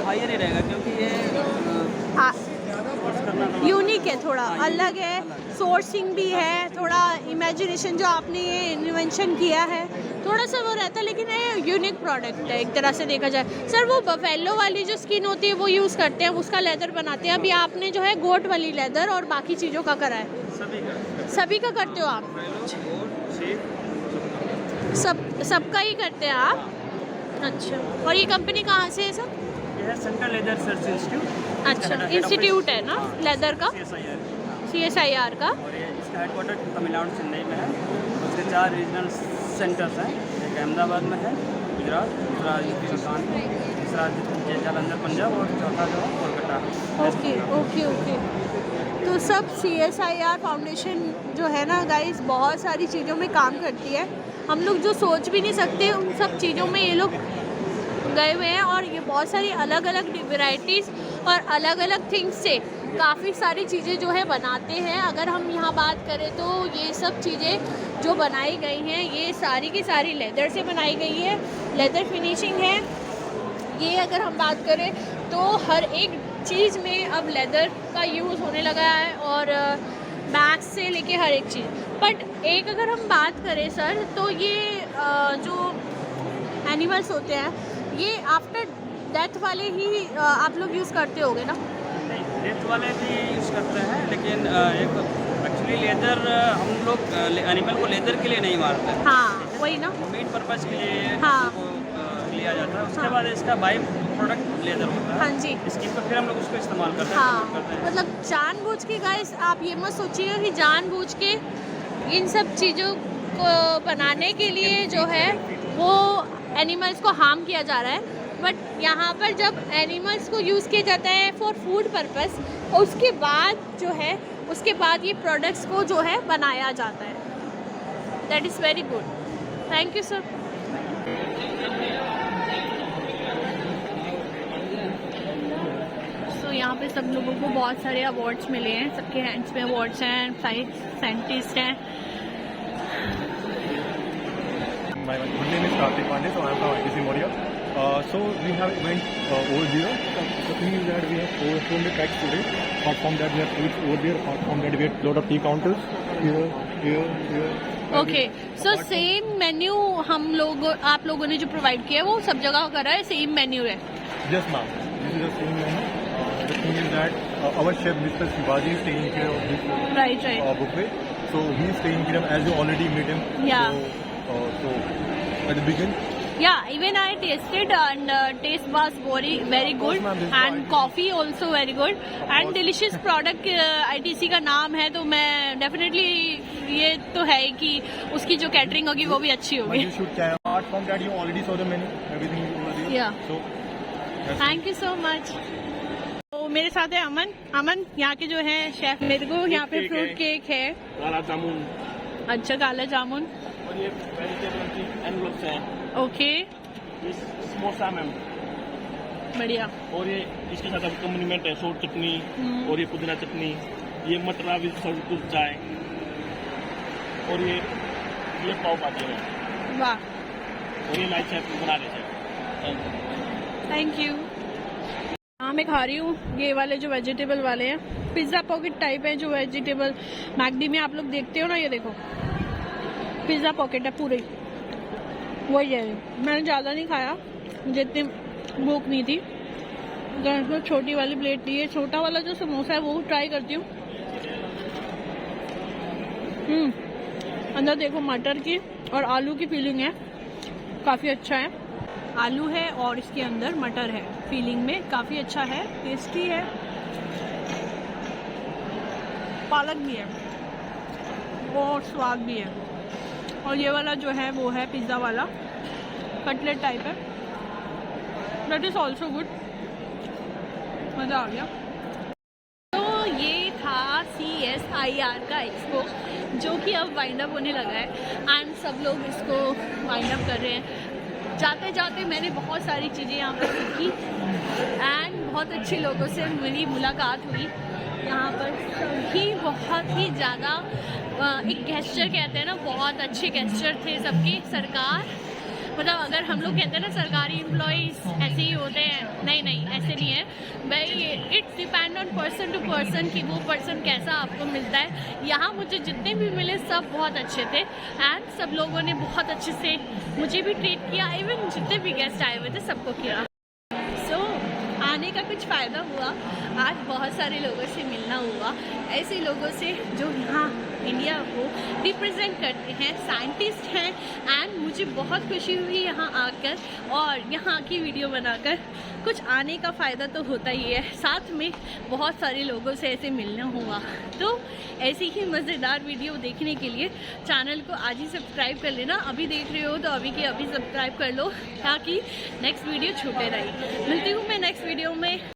हायर ही रहेगा क्योंकि ये यूनिक है, थोड़ा अलग है, सोर्सिंग भी है, थोड़ा इमेजिनेशन जो आपने ये इन्वेंशन किया है थोड़ा सा वो रहता है, लेकिन ये यूनिक प्रोडक्ट है एक तरह से देखा जाए। सर वो बफेलो वाली जो स्किन होती है वो यूज़ करते हैं, उसका लेदर बनाते हैं। अभी आपने जो है गोट वाली लेदर और बाकी चीज़ों का करा है? सभी का करते हो आप? सबका ही करते हैं आप? अच्छा, और ये कंपनी कहाँ से है सर? ये है सेंट्रल लेदर रिसर्च इंस्टीट्यूट। अच्छा, इंस्टीट्यूट है ना लेदर का? CSIR का। और ये इसका हेडक्वार्टर तमिलनाडु चेन्नई में है। इसके 4 रीजनल सेंटर्स हैं। एक अहमदाबाद में है, गुजरात, दूसरा यूपी में कानपुर, तीसरा जालंधर पंजाब और चौथा जो है कोलकाता। Okay okay okay. तो सब CSIR फाउंडेशन जो है ना गाइस, बहुत सारी चीज़ों में काम करती है। हम लोग जो सोच भी नहीं सकते उन सब चीज़ों में ये लोग गए हुए हैं, और ये बहुत सारी अलग अलग वैरायटीज़ और अलग अलग थिंग्स से काफ़ी सारी चीज़ें जो है बनाते हैं। अगर हम यहाँ बात करें तो ये सब चीज़ें जो बनाई गई हैं ये सारी की सारी लेदर से बनाई गई है, लेदर फिनिशिंग है ये। अगर हम बात करें तो हर एक चीज़ में अब लेदर का यूज़ होने लगा है, और बैग्स से लेके हर एक चीज़। बट एक अगर हम बात करें सर, तो ये जो एनिमल्स होते हैं ये आफ्टर डेथ वाले ही आप लोग यूज़ करते होगे ना? नहीं, डेथ वाले भी यूज़ करते हैं, लेकिन एक एक्चुअली लेदर हम लोग एनिमल को लेदर के लिए नहीं मारते हैं। हाँ वही ना, मीट पर्पज़ के लिए हाँ लिया जाता है। उसके बाद इसका बाई प्रोडक्ट लेदर होता है। हाँ जी। इसकी तो फिर हम लोग उसको इस्तेमाल करते हैं। हाँ, मतलब जानबूझ के गाइस आप ये मत सोचिएगा कि जानबूझ के इन सब चीज़ों को बनाने के लिए जो है वो एनिमल्स को हार्म किया जा रहा है। बट यहाँ पर जब एनिमल्स को यूज़ किया जाता है फॉर फूड पर्पस, उसके बाद जो है उसके बाद ये प्रोडक्ट्स को जो है बनाया जाता है। That is very good, thank you sir. So यहाँ पे सब लोगों को बहुत सारे अवार्ड्स मिले हैं, सबके हैंड्स में अवार्ड्स हैं, साइंटिस्ट हैं। My name is Karthik Pandey, so I am from ITC Moria. So we have event over here. The thing is that we have 400 tracks today. Apart from that, we have food over there. Apart from that, we have lot of tea counters here. Okay, so same menu हम लोग आप लोगों ने जो प्रोवाइड किया है वो सब जगह करा है, सेम मेन्यू है? Yes, ma'am. This is the same menu. The thing is that our chef Mr. Shivaji is taking care of this right. Buffet. So he is taking care of, as you already met him. Yeah. So at the beginning. Yeah, even I tasted and taste was very good, and coffee also very good and delicious product ITC का नाम है, तो मैं definitely ये तो है कि उसकी जो कैटरिंग होगी वो भी अच्छी होगी। You should try. Apart from that, you already saw the menu. Everything is over there. Yeah. So thank you so much. तो मेरे साथ है अमन। अमन, यहाँ के जो है शेफ, मेरे को यहाँ पे फ्रूट केक है, काला जामुन। अच्छा, काला जामुन, और ये वेजिटेबल की एनवलप्स हैं। ओके, ये समोसा मैम, बढ़िया। और ये इसके साथ अकम्पनीमेंट है सोट चटनी और ये पुदीना चटनी, ये मटरा विद सर्व चाय, और ये पाव भाजी है। वाह, और ये लाइट शेफ बना रहे हैं। Thank you. हाँ, मैं खा रही हूँ ये वाले जो वेजिटेबल वाले हैं, पिज़्ज़ा पॉकेट टाइप है जो वेजिटेबल मैकडी में आप लोग देखते हो ना, ये देखो पिज़्ज़ा पॉकेट है पूरे, वही है। मैंने ज़्यादा नहीं खाया, मुझे इतनी भूख नहीं थी, तो छोटी वाली प्लेट ली है। छोटा वाला जो समोसा है वो ट्राई करती हूँ। अंदर देखो मटर की और आलू की फीलिंग है, काफ़ी अच्छा है। आलू है और इसके अंदर मटर है, फीलिंग में काफ़ी अच्छा है, टेस्टी है। पालक भी है और स्वाद भी है। और ये वाला जो है वो है पिज़्ज़ा वाला, कटलेट टाइप है, दैट इज़ ऑल्सो गुड, मज़ा आ गया। तो ये था CSIR का एक्सपो, जो कि अब वाइंड अप होने लगा है एंड सब लोग इसको वाइंड अप कर रहे हैं। जाते जाते मैंने बहुत सारी चीज़ें यहाँ पर सीखी एंड बहुत अच्छे लोगों से मेरी मुलाकात हुई। यहाँ पर सभी बहुत ही ज़्यादा एक गेस्चर कहते हैं ना, बहुत अच्छे गेस्चर थे सबके। सरकार मतलब अगर हम लोग कहते हैं ना सरकारी एम्प्लॉइज़ ऐसे ही होते हैं, नहीं ऐसे नहीं है भाई, it's depend on person to person कि वो पर्सन कैसा आपको मिलता है। यहाँ मुझे जितने भी मिले सब बहुत अच्छे थे एंड सब लोगों ने बहुत अच्छे से मुझे भी ट्रीट किया, इवन जितने भी गेस्ट आए हुए थे सबको किया। सो आने का कुछ फ़ायदा हुआ आज बहुत सारे लोगों से मिलना हुआ, ऐसे लोगों से जो यहाँ इंडिया को रिप्रेजेंट करते हैं, साइंटिस्ट हैं। एंड मुझे बहुत खुशी हुई यहाँ आकर और यहाँ की वीडियो बनाकर। कुछ आने का फ़ायदा तो होता ही है, साथ में बहुत सारे लोगों से ऐसे मिलना हुआ। तो ऐसी ही मज़ेदार वीडियो देखने के लिए चैनल को आज ही सब्सक्राइब कर लेना। अभी देख रहे हो तो अभी के अभी सब्सक्राइब कर लो ताकि नेक्स्ट वीडियो छूटे रहे। मिलती हूँ मैं नेक्स्ट वीडियो में।